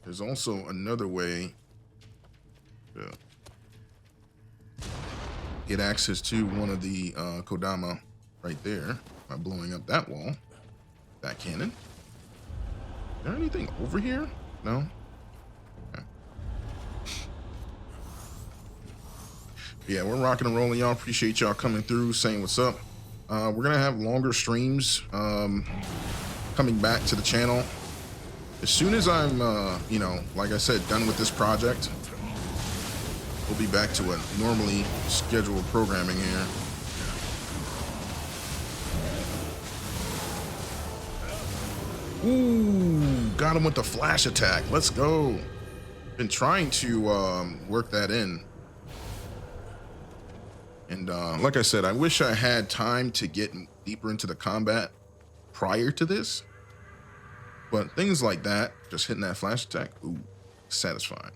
There's also another way to get access to one of the Kodama right there by blowing up that wall, that cannon. Is there anything over here? No? Okay. Yeah, we're rocking and rolling, y'all. Appreciate y'all coming through, saying what's up. We're gonna have longer streams coming back to the channel. As soon as I'm, you know, like I said, done with this project, we'll be back to a normally scheduled programming here. Ooh, got him with the flash attack. Let's go. Been trying to work that in. And like I said, I wish I had time to get deeper into the combat prior to this. But things like that, just hitting that flash attack, ooh, satisfying.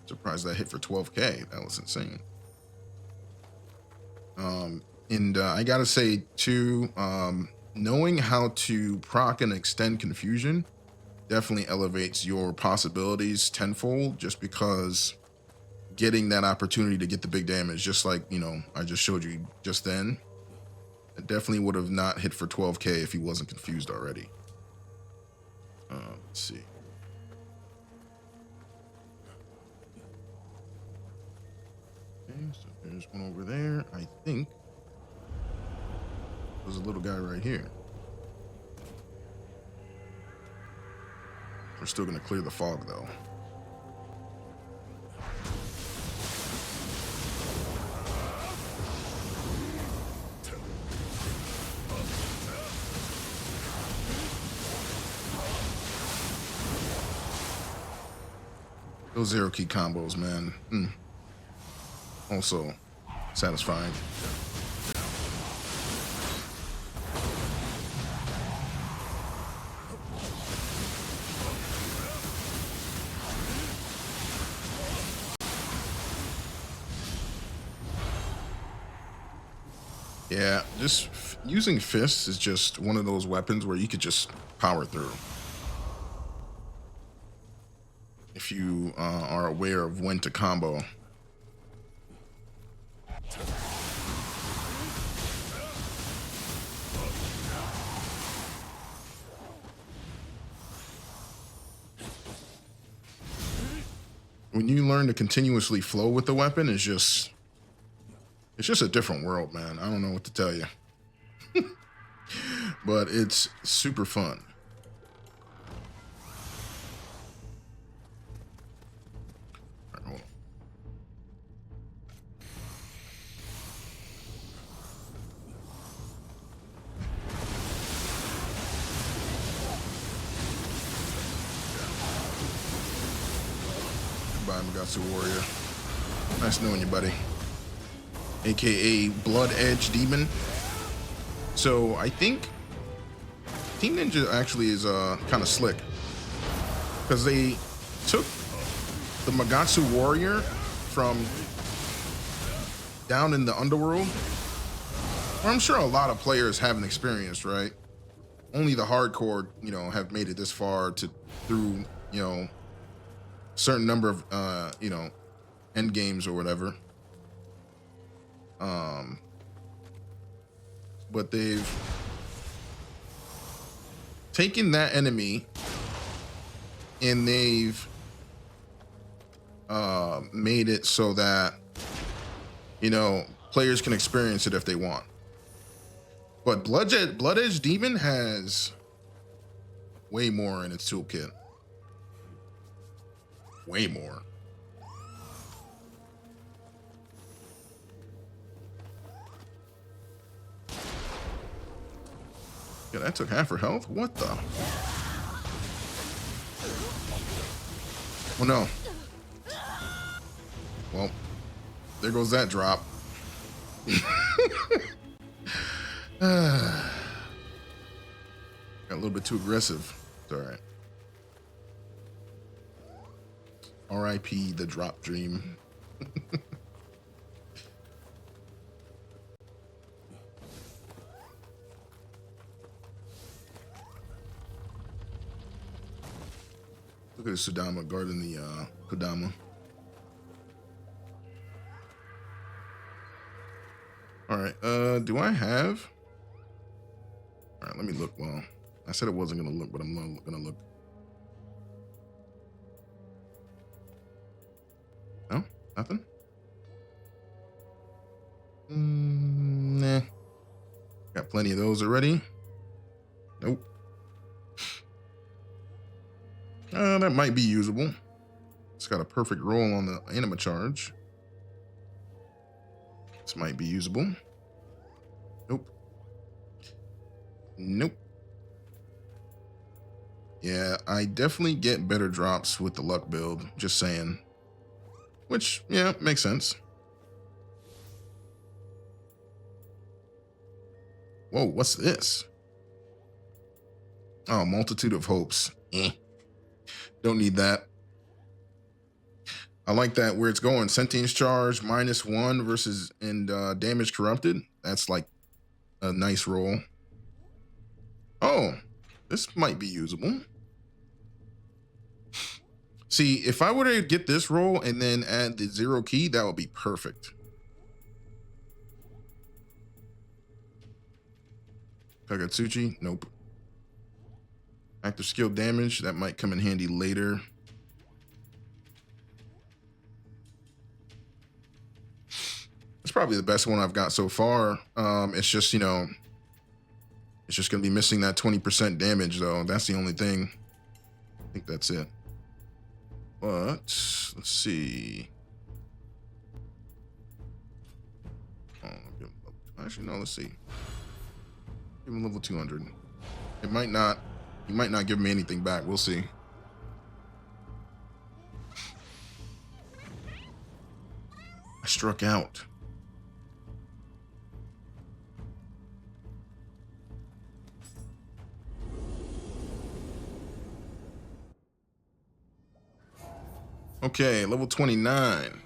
Surprised that hit for 12K. That was insane. And I gotta say too, knowing how to proc and extend confusion definitely elevates your possibilities tenfold, just because getting that opportunity to get the big damage, just like, you know, I just showed you just then, it definitely would have not hit for 12K if he wasn't confused already. Let's see. Okay, so there's one over there. I think there's a little guy right here. We're still gonna clear the fog though. Those zero key combos, man. Also satisfying. Yeah, just using fists is just one of those weapons where you could just power through. If you are aware of when to combo. When you learn to continuously flow with the weapon, it's just a different world, man. I don't know what to tell you. but it's super fun. All right, hold on. Goodbye, Magatsu Warrior. Nice knowing you, buddy. AKA Blood Edge Demon. So I think Team Ninja actually is kind of slick, because they took the Magatsu Warrior from down in the Underworld, where I'm sure a lot of players haven't experienced, right? Only the hardcore, you know, have made it this far through, you know, certain number of you know, end games or whatever. But they've taken that enemy and they've made it so that, you know, players can experience it if they want. But Blood Edge Demon has way more in its toolkit. Way more. Yeah, that took half her health? What the? Oh no. Well, there goes that drop. Got a little bit too aggressive. It's all right. R.I.P. the drop dream. Look at the Sudama guarding the Kodama. All right, do I have? All right, let me look. Well, I said it wasn't gonna look, but I'm gonna look. No, nothing. Nah, got plenty of those already. Nope. That might be usable. It's got a perfect roll on the anima charge. This might be usable. Nope. Nope. Yeah, I definitely get better drops with the luck build, just saying. Which, yeah, makes sense. Whoa, what's this? Oh, multitude of hopes. Don't need that. I like that where it's going. Sentience charge -1 versus and damage corrupted. That's like a nice roll. Oh, this might be usable. See, if I were to get this roll and then add the 0 key, that would be perfect. Kagatsuchi, nope. Active skill damage, that might come in handy later. It's probably the best one I've got so far. It's just, you know, it's just gonna be missing that 20% damage though. That's the only thing. I think that's it. But let's see. Oh, actually, no, let's see. Give him level 200. It might not, he might not give me anything back. We'll see. I struck out. Okay, level 29.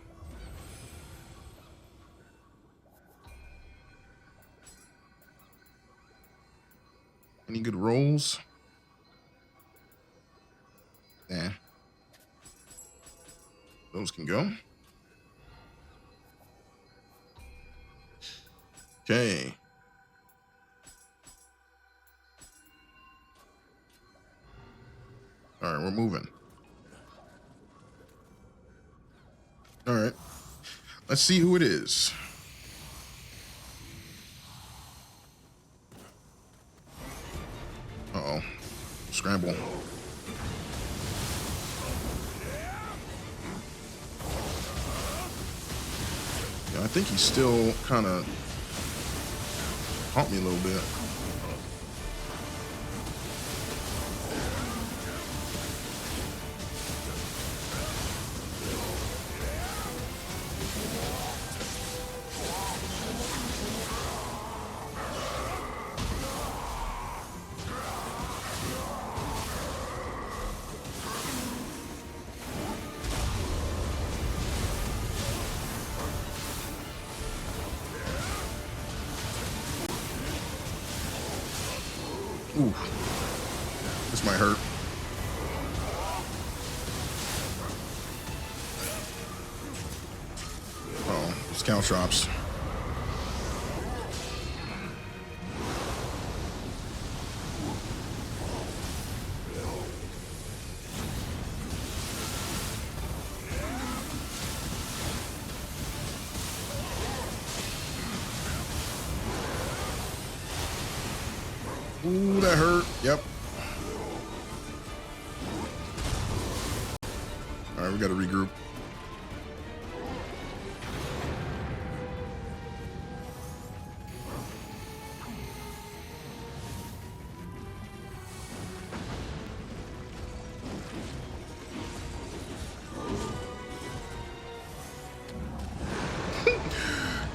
Any good rolls? Nah. Those can go. Okay. All right, we're moving. All right. Let's see who it is. Uh-oh. Scramble. Yeah, I think he's still kind of caught me a little bit. Ooh, this might hurt. Oh, it's caltrops. Ooh, that hurt. Yep. All right, we got to regroup.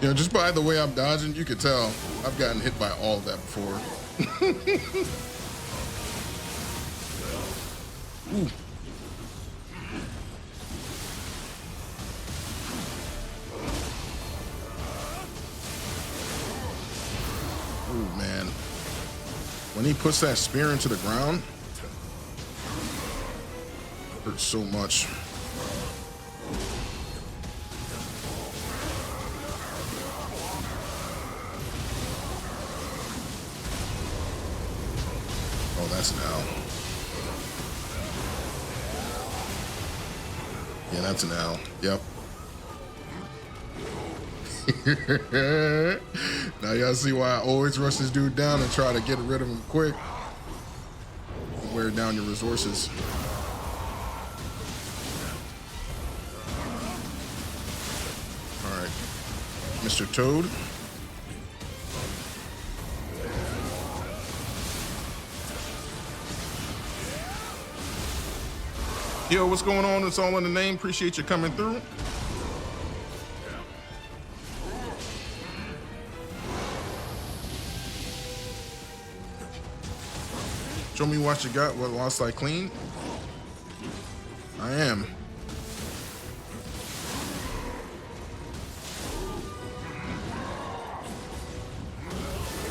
You know, just by the way I'm dodging, you could tell I've gotten hit by all of that before. Ooh. Ooh, man. When he puts that spear into the ground, it hurts so much. Oh, that's an L. Yeah, that's an L. Yep. Now y'all see why I always rush this dude down and try to get rid of him quick. Wear down your resources. All right, Mr. Toad. Yo, what's going on? It's all in the name. Appreciate you coming through. Show me what you got. What lost I clean? I am.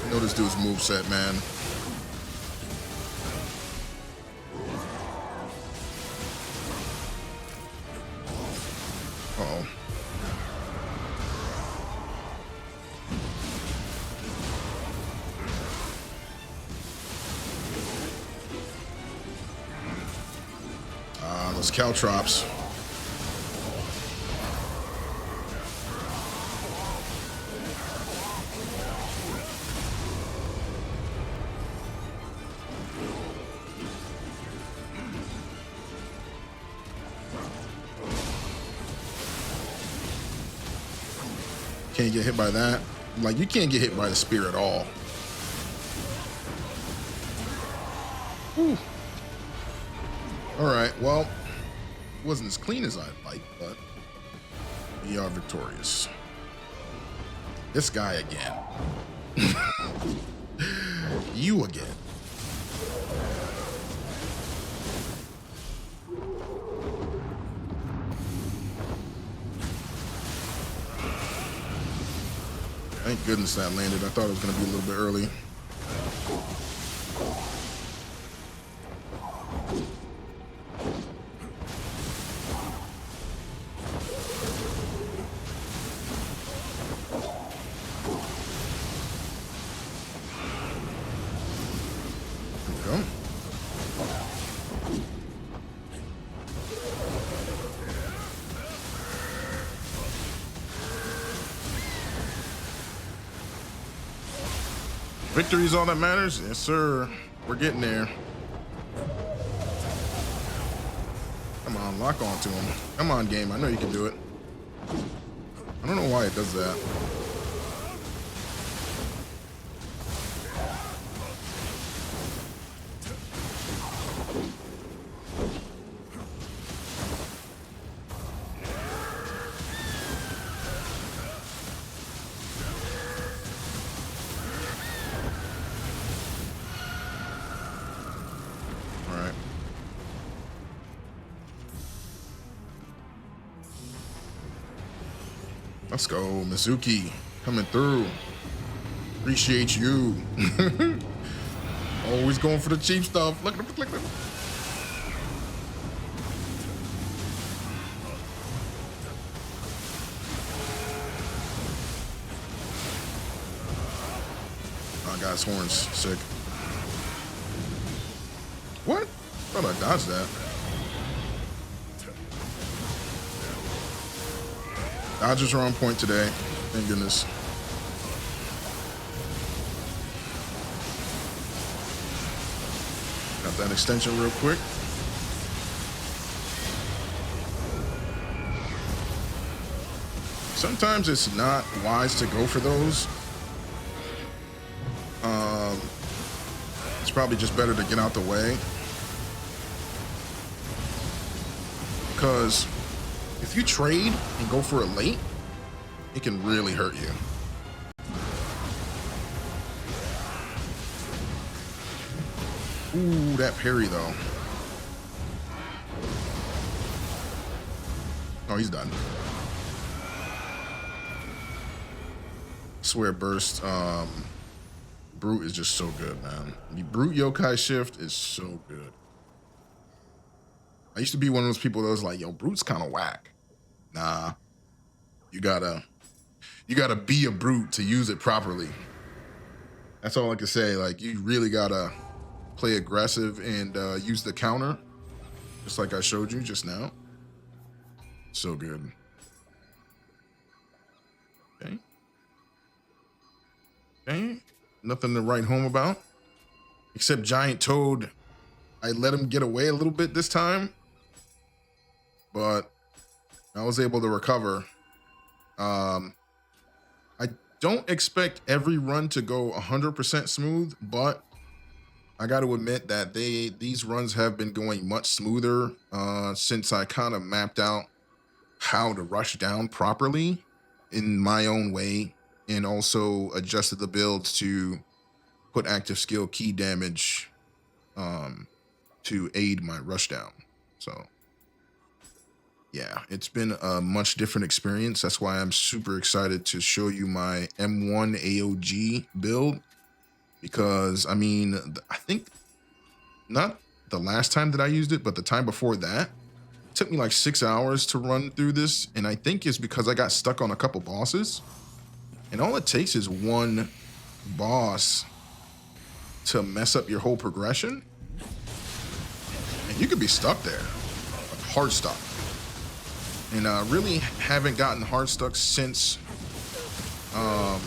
I know this dude's moveset, man. Uh-oh. Those caltrops. Can't get hit by that. Like, you can't get hit by the spear at all. Whew. All right, well, it wasn't as clean as I'd like, but we are victorious. This guy again. You again. Thank goodness that landed. I thought it was going to be a little bit early. There we go. Victory is all that matters. Yes, sir. We're getting there. Come on, lock onto him. Come on, game. I know you can do it. I don't know why it does that. Let's go, Mizuki, coming through. Appreciate you. Always going for the cheap stuff. Look at him. Oh, I got his horns. Sick. What? Thought I dodged that. Dodgers are on point today. Thank goodness. Got that extension real quick. Sometimes it's not wise to go for those. It's probably just better to get out the way. Because if you trade and go for it late, it can really hurt you. Ooh, that parry though. Oh, he's done. I swear burst, Brute is just so good, man. The Brute Yokai shift is so good. I used to be one of those people that was like, yo, Brute's kind of whack. Nah, you gotta be a brute to use it properly. That's all I can say. Like, you really gotta play aggressive and use the counter, just like I showed you just now. So good. Okay. Okay. Nothing to write home about, except Giant Toad. I let him get away a little bit this time, but I was able to recover. I don't expect every run to go 100% smooth, but I got to admit that these runs have been going much smoother since I kind of mapped out how to rush down properly in my own way, and also adjusted the builds to put active skill key damage to aid my rush down. So yeah, it's been a much different experience. That's why I'm super excited to show you my M1 AOG build, because I mean, I think not the last time that I used it, but the time before that, it took me like 6 hours to run through this. And I think it's because I got stuck on a couple bosses, and all it takes is one boss to mess up your whole progression, and you could be stuck there, like hard stuck. And really haven't gotten hard stuck since I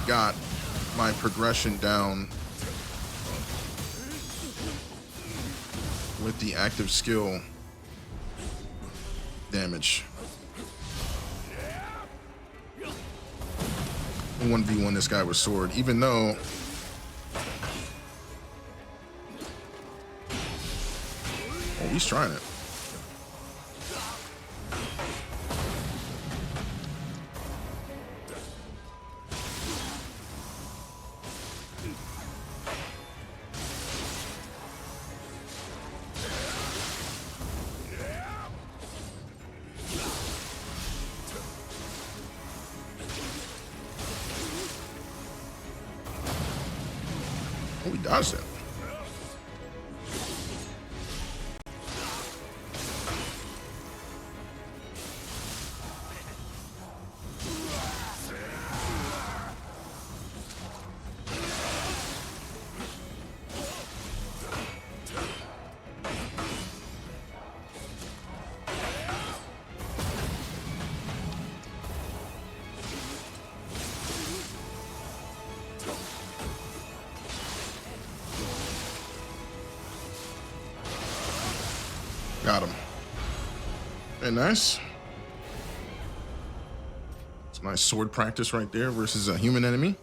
got my progression down with the active skill damage. 1v1 this guy with sword, even though oh, he's trying it. Oh, he dodged it. Got him. Very nice. It's nice sword practice right there versus a human enemy.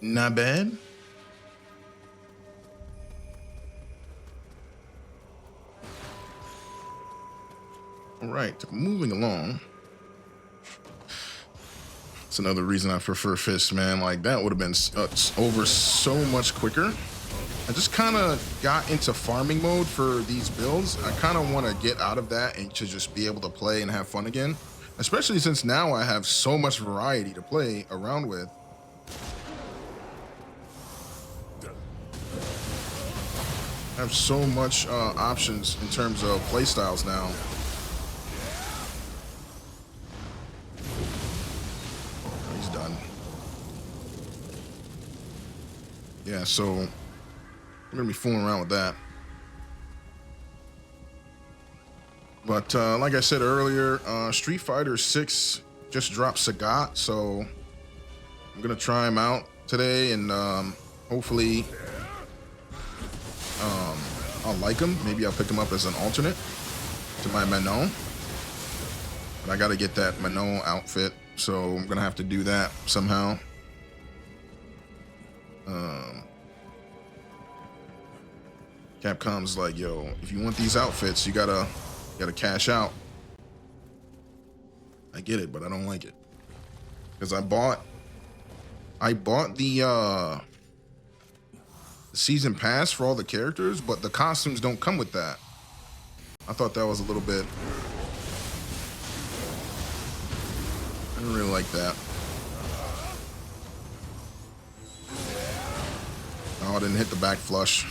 Not bad. All right, moving along. It's another reason I prefer Fist, man. Like, that would have been over so much quicker. I just kind of got into farming mode for these builds. I kind of want to get out of that and to just be able to play and have fun again. Especially since now I have so much variety to play around with. I have so much options in terms of play styles now. He's done. Yeah, so I'm gonna be fooling around with that. But like I said earlier, Street Fighter 6 just dropped Sagat, so I'm gonna try him out today, and hopefully I'll like him. Maybe I'll pick him up as an alternate to my Manon. But I gotta get that Manon outfit, so I'm gonna have to do that somehow. Capcom's like, yo, if you want these outfits, you gotta cash out. I get it, but I don't like it. Because I bought the season pass for all the characters, but the costumes don't come with that. I thought that was a little bit... I didn't really like that. Oh, I didn't hit the back flush.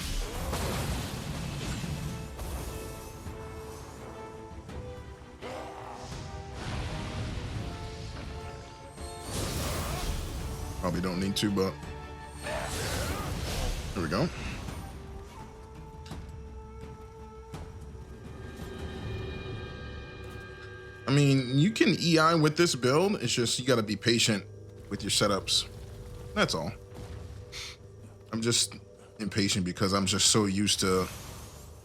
Probably don't need to, but there we go. I mean, you can EI with this build. It's just you got to be patient with your setups. That's all. I'm just impatient because I'm just so used to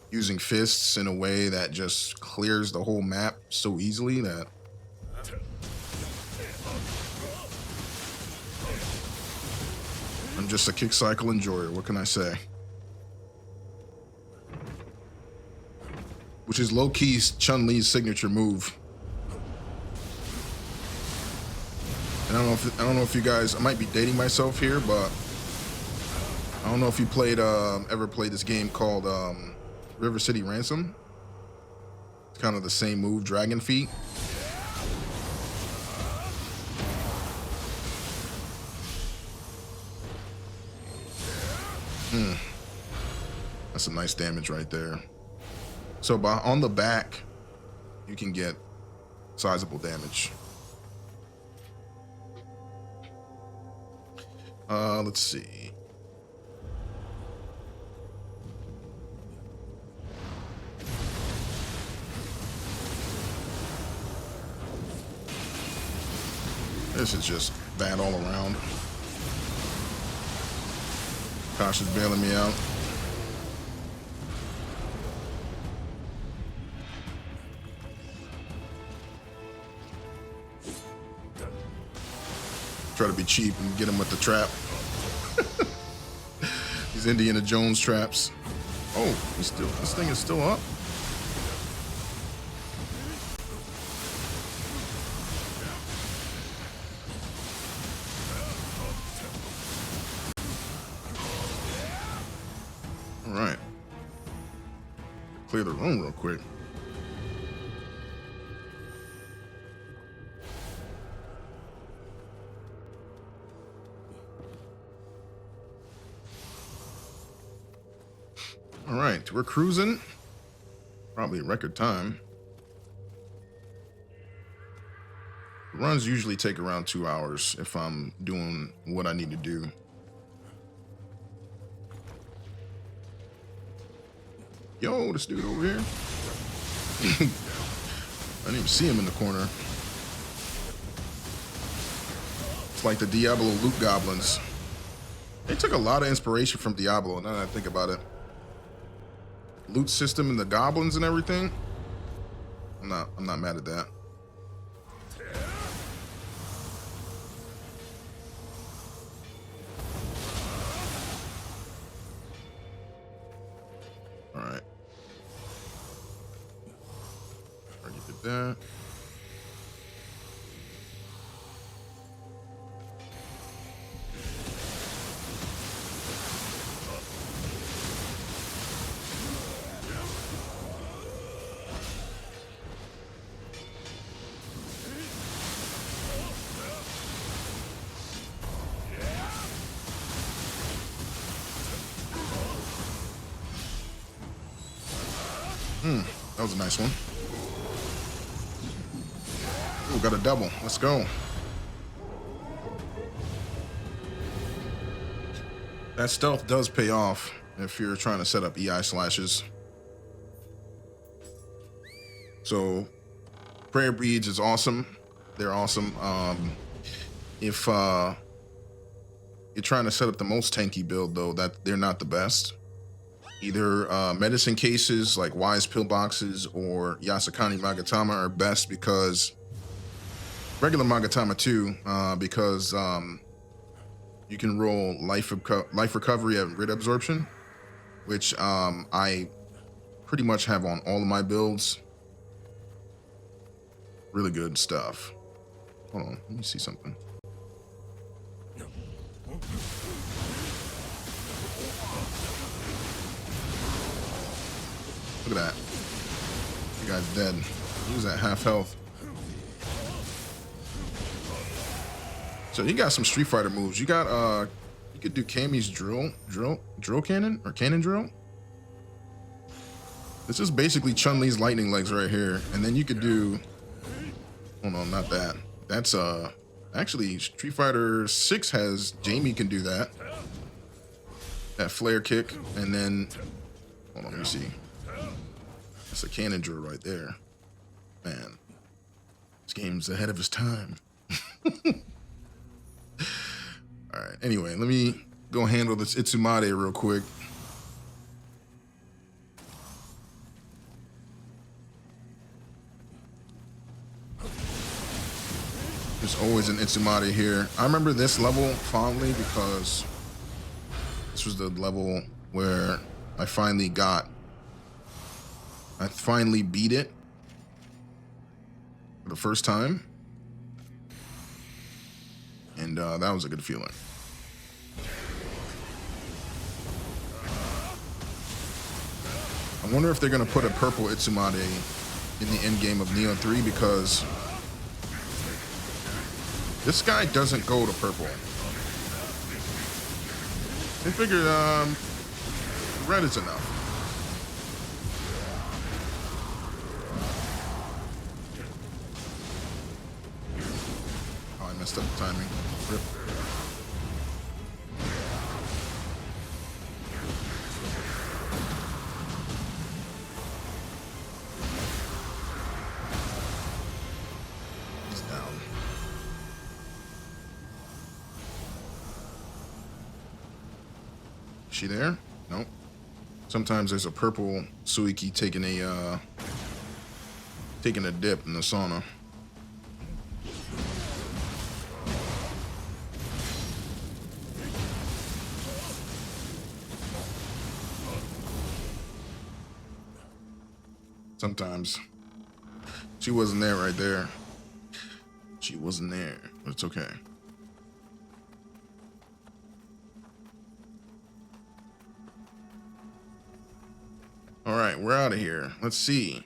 using fists in a way that just clears the whole map so easily that I'm just a kick cycle enjoyer. What can I say? Which is low-key Chun-Li's signature move. And I don't know if you guys, I might be dating myself here, but I don't know if you ever played this game called River City Ransom. It's kind of the same move, Dragon Feet. That's some nice damage right there. So on the back, you can get sizable damage. Let's see. This is just bad all around. Kosh is bailing me out. Try to be cheap and get him with the trap. These Indiana Jones traps. Oh, this thing is still up. All right. Clear the room real quick. All right, we're cruising. Probably record time. Runs usually take around 2 hours if I'm doing what I need to do. Yo, this dude over here. I didn't even see him in the corner. It's like the Diablo loot goblins. They took a lot of inspiration from Diablo, now that I think about it. Loot system and the goblins and everything. I'm not mad at that. All right. Already did that. That was a nice one. Ooh, got a double. Let's go. That stealth does pay off if you're trying to set up EI slashes. So prayer beads is awesome. They're awesome. If you're trying to set up the most tanky build, though, that they're not the best. Either medicine cases like Wise Pillboxes or Yasakani Magatama are best because regular Magatama too, because you can roll life recovery and grid absorption, which I pretty much have on all of my builds. Really good stuff. Hold on, let me see something. Look at that. The guy's dead. He was at half health. So you got some Street Fighter moves. You got you could do Kami's drill cannon or cannon drill. This is basically Chun-Li's lightning legs right here. And then you could do, hold on, not that. That's actually Street Fighter 6 has Jamie can do that. That flare kick, and then hold on, let me see. That's a cannon drill right there. Man, this game's ahead of its time. All right, anyway, let me go handle this Itsumade real quick. There's always an Itsumade here. I remember this level fondly because this was the level where I finally beat it for the first time. And that was a good feeling. I wonder if they're going to put a purple Itsumade in the end game of Nioh 3 because this guy doesn't go to purple. They figured red is enough. Oh, I messed up the timing. Rip. He's down. Is she there? Nope. Sometimes there's a purple Suiki taking a dip in the sauna. Sometimes. She wasn't there right there. She wasn't there, but it's okay. All right, we're out of here. Let's see.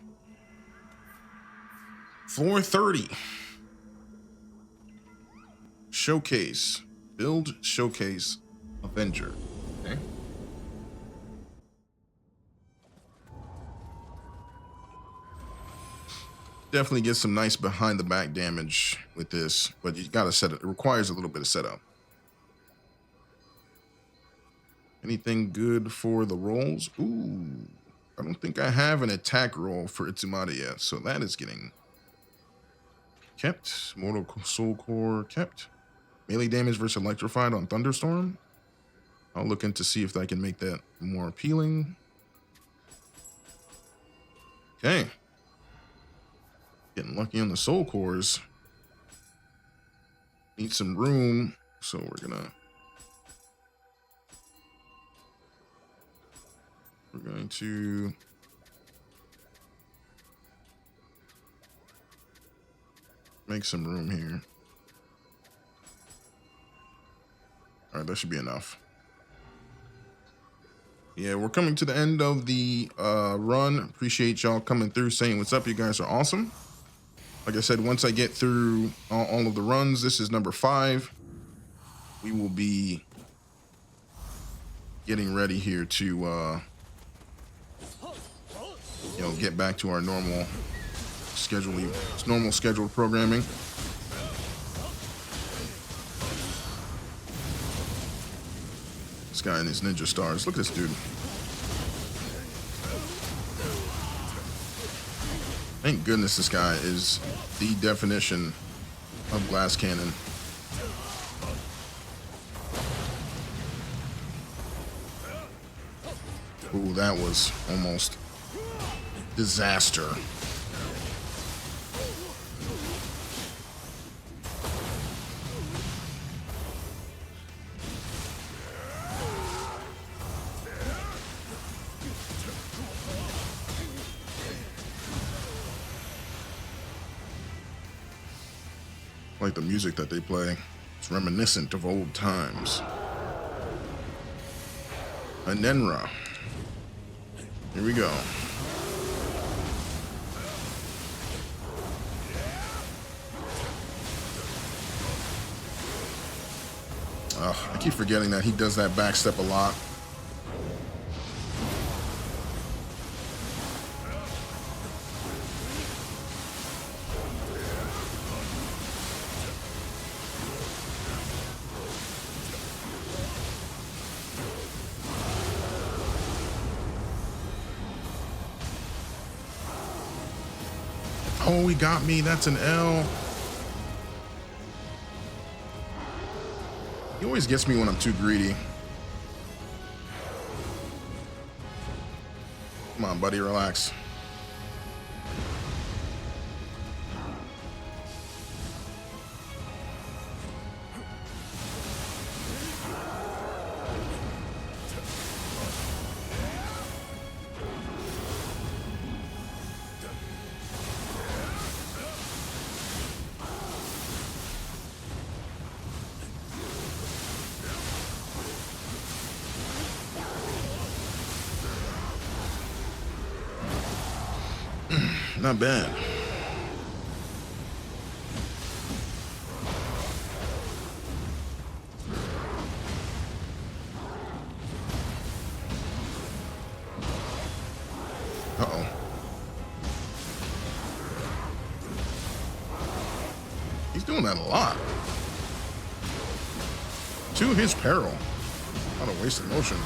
Floor 30. Showcase. Build showcase Avenger. Okay. Definitely get some nice behind the back damage with this, but you gotta set it. It requires a little bit of setup. Anything good for the rolls? Ooh, I don't think I have an attack roll for Itsumade yet, so that is getting kept. Mortal Soul Core kept. Melee damage versus electrified on Thunderstorm. I'll look into see if I can make that more appealing. Okay. Getting lucky on the soul cores. Need some room, so we're going to make some room here. All right, that should be enough. Yeah, we're coming to the end of the run. Appreciate y'all coming through, saying what's up. You guys are awesome. Like I said, once I get through all of the runs, this is number 5. We will be getting ready here to, get back to our normal scheduled programming. This guy and his ninja stars. Look at this dude. Thank goodness this guy is the definition of glass cannon. Ooh, that was almost disaster. Like the music that they play, it's reminiscent of old times. Anenra. Here we go. I keep forgetting that he does that backstep a lot. Oh, he got me. That's an L. He always gets me when I'm too greedy. Come on, buddy, relax. Not bad. Uh-oh. He's doing that a lot. To his peril. Not a waste of motion.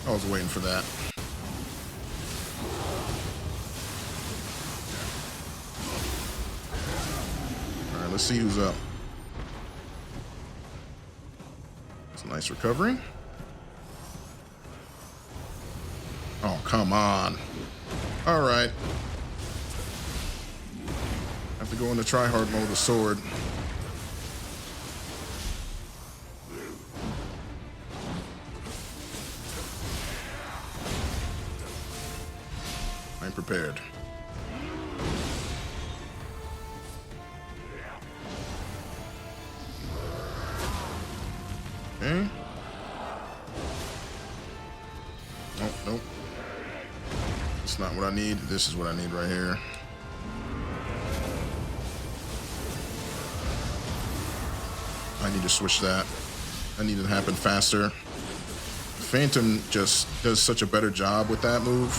I was waiting for that. All right, let's see who's up. It's a nice recovery. Oh, come on. All right. Have to go into try-hard mode with sword. I'm prepared. Okay. Oh, nope. It's not what I need. This is what I need right here. I need to switch that. I need it to happen faster. Phantom just does such a better job with that move.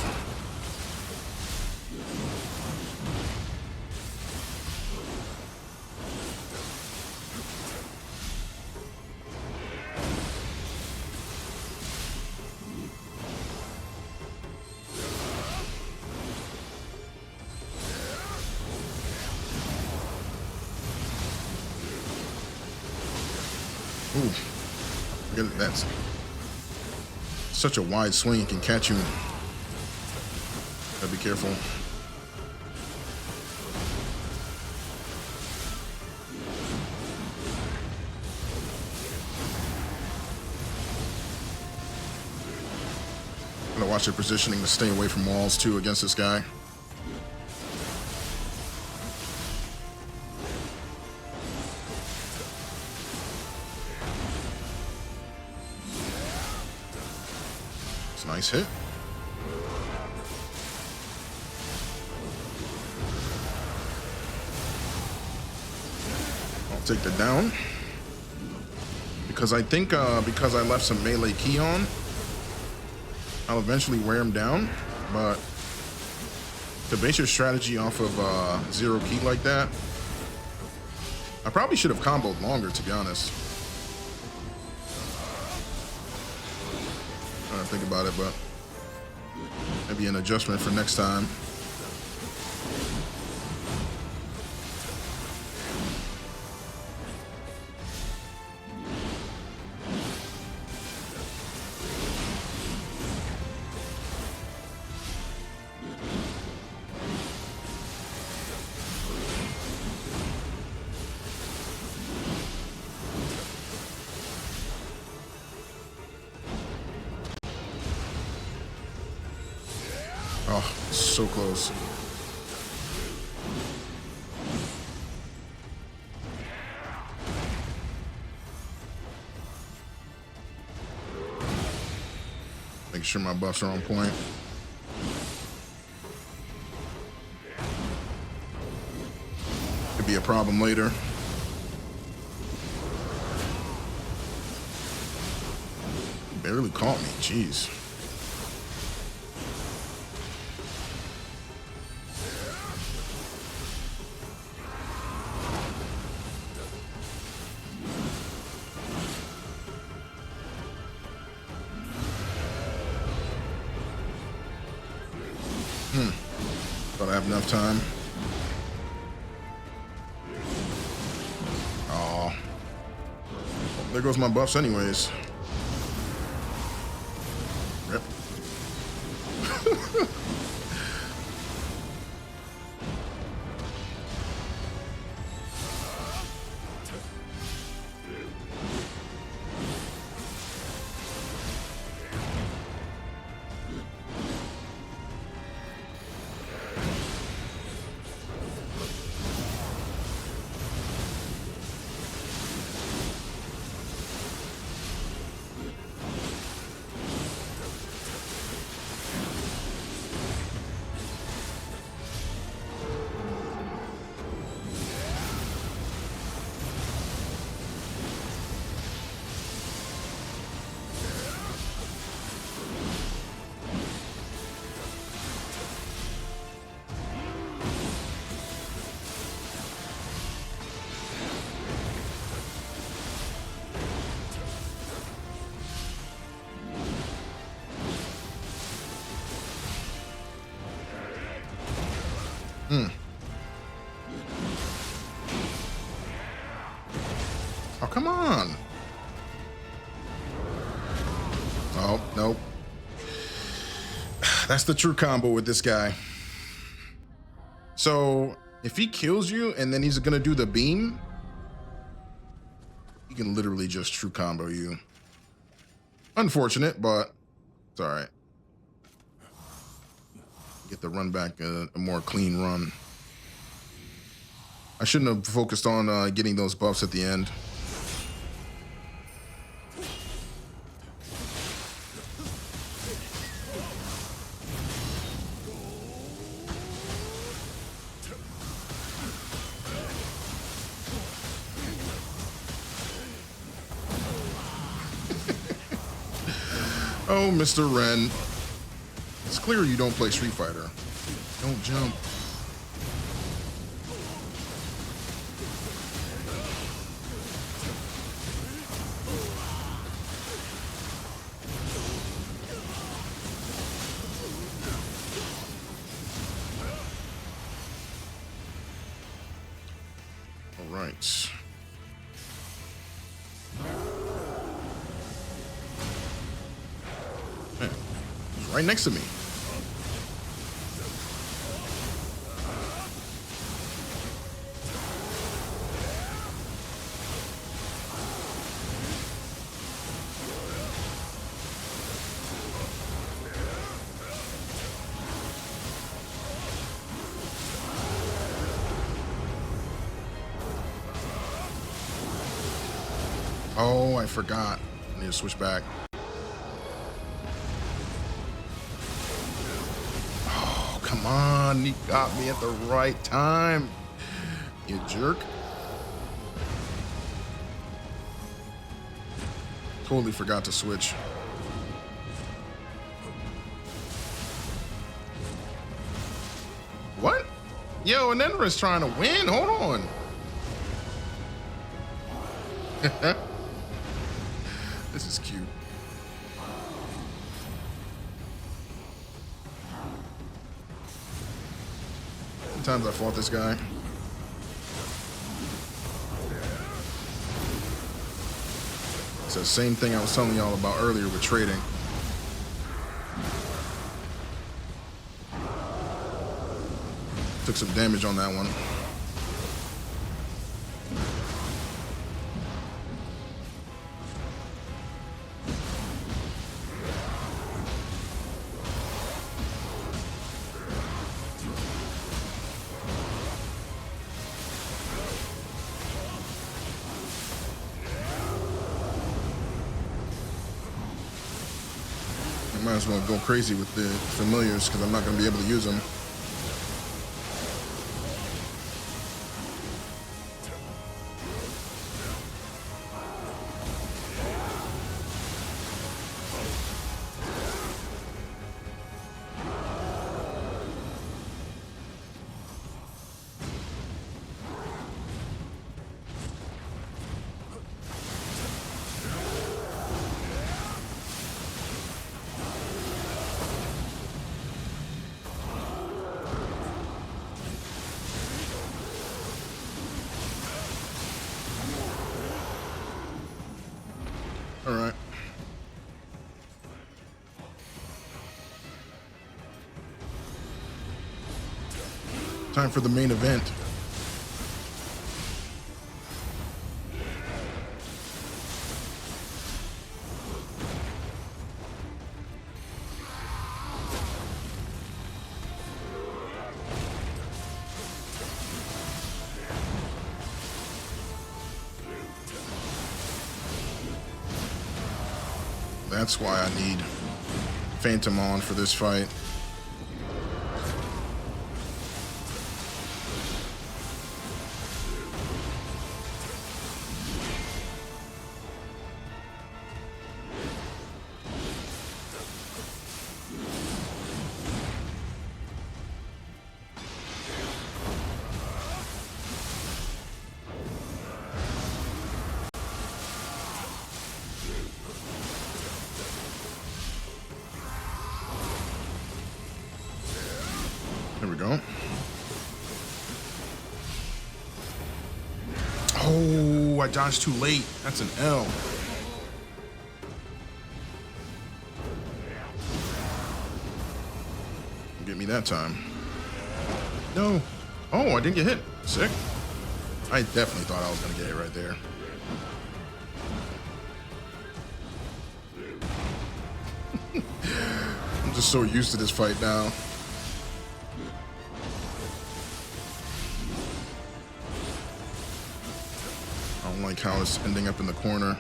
Ooh, forget it. That's such a wide swing. It can catch you. Gotta be careful. Gotta watch your positioning to stay away from walls too against this guy. It's a nice hit. I'll take the down. Because I think because I left some melee key on, I'll eventually wear him down. But to base your strategy off of zero key like that, I probably should have comboed longer, to be honest. I don't think about it, but maybe an adjustment for next time. Oh, so close. Make sure my buffs are on point. Could be a problem later. Barely caught me, jeez. Thought I have enough time. Oh, there goes my buffs anyways. Rip. Oh, come on. Oh, nope. That's the true combo with this guy. So if he kills you and then he's gonna do the beam, he can literally just true combo you. Unfortunate, but it's all right. Get the run back, a more clean run. I shouldn't have focused on getting those buffs at the end. Oh, Mr. Ren. It's clear you don't play Street Fighter. Don't jump. All right. right next to me. Oh, I forgot. I need to switch back. Oh, come on. He got me at the right time. You jerk. Totally forgot to switch. What? Yo, Anenra's trying to win. Hold on. This is cute. How many times I fought this guy? It's the same thing I was telling y'all about earlier with trading. Took some damage on that one. I might as well go crazy with the familiars because I'm not going to be able to use them. All right. Time for the main event. That's why I need Phantom on for this fight. There we go. Oh, I dodged too late. That's an L. Get me that time. No. Oh, I didn't get hit. Sick. I definitely thought I was going to get hit right there. I'm just so used to this fight now. I don't like how it's ending up in the corner.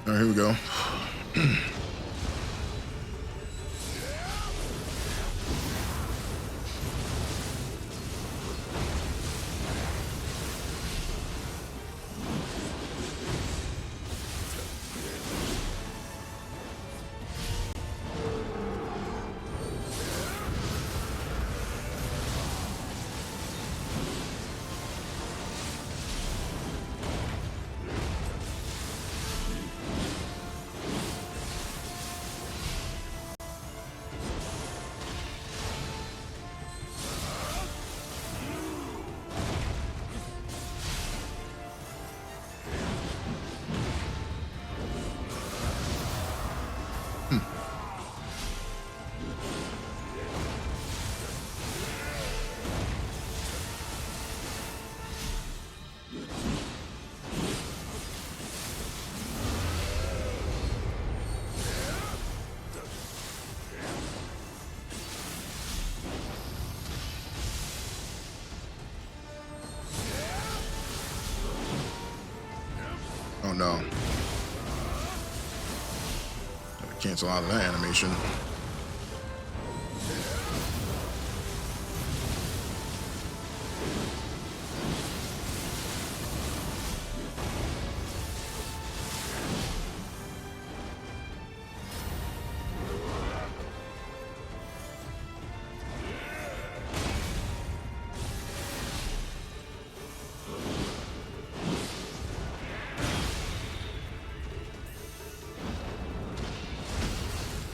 All right, here we go. Oh no. Gotta cancel out of that animation.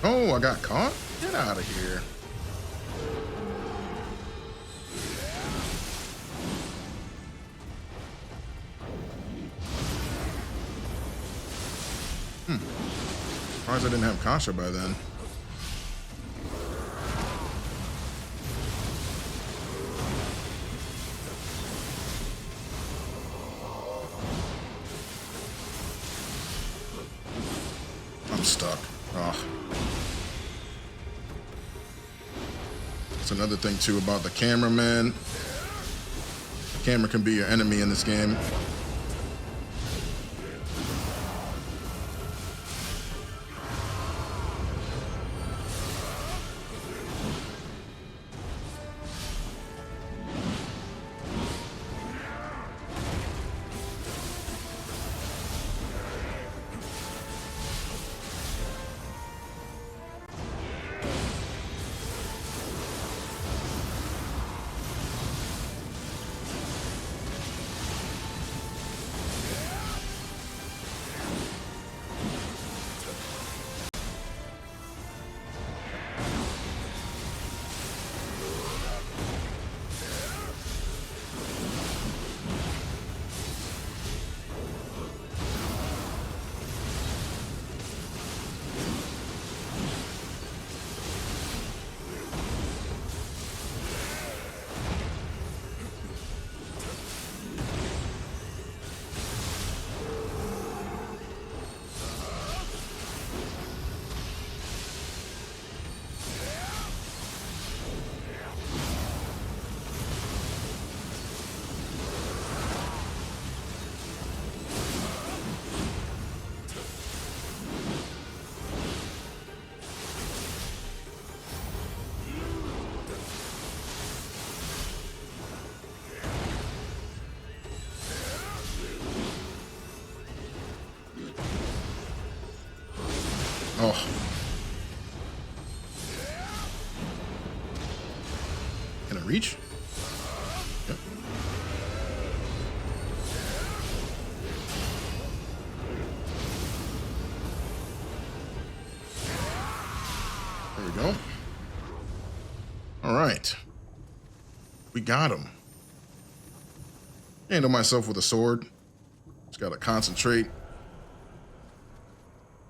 Oh, I got caught? Get out of here. Surprised I didn't have Kasha by then. I'm stuck. Oh. That's another thing too about the camera, man. The camera can be your enemy in this game. Oh. Can I reach? Yep. There we go. All right. We got him. Handle myself with a sword. Just gotta concentrate.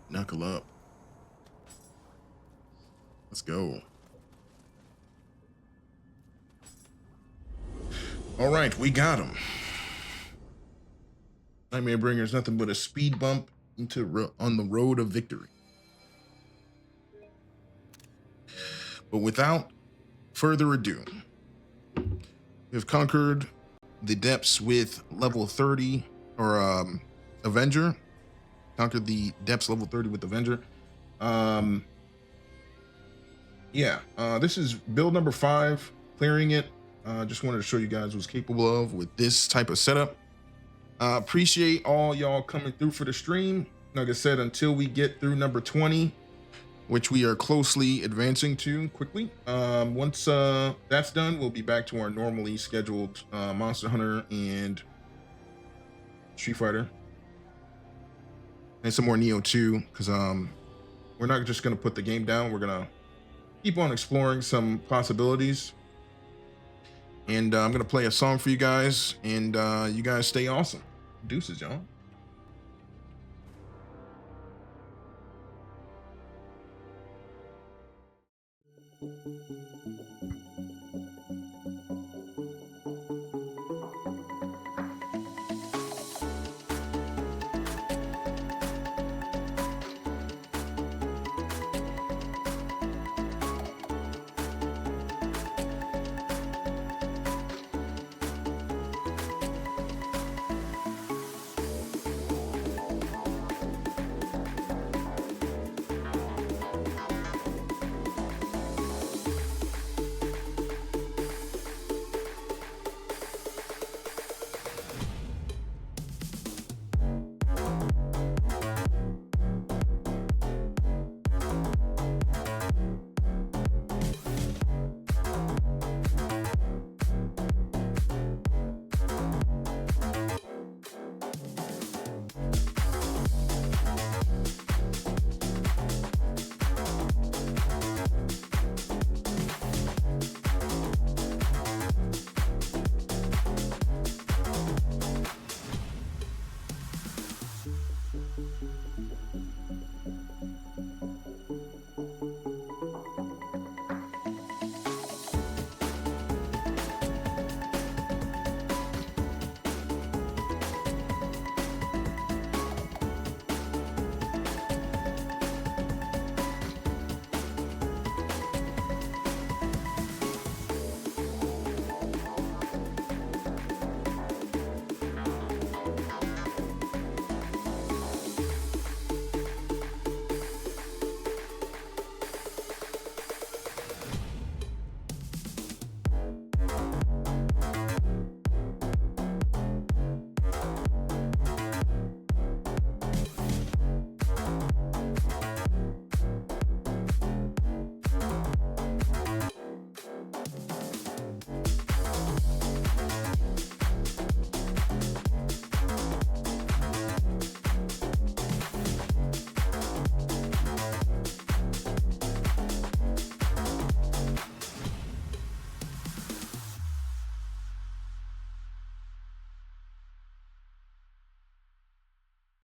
Knuckle up. Let's go. All right, we got him. Nightmare Bringer is nothing but a speed bump on the road of victory. But without further ado, we've conquered the depths with level 30 or Avenger. conquer the depths level 30 with Avenger. Yeah, this is build number 5, clearing it. Just wanted to show you guys what's capable of with this type of setup. Appreciate all y'all coming through for the stream. Like I said, until we get through number 20, which we are closely advancing to quickly. Once that's done, we'll be back to our normally scheduled Monster Hunter and Street Fighter. And some more Nioh too, because we're not just gonna put the game down, we're gonna keep on exploring some possibilities. And I'm gonna play a song for you guys, and you guys stay awesome. Deuces, y'all.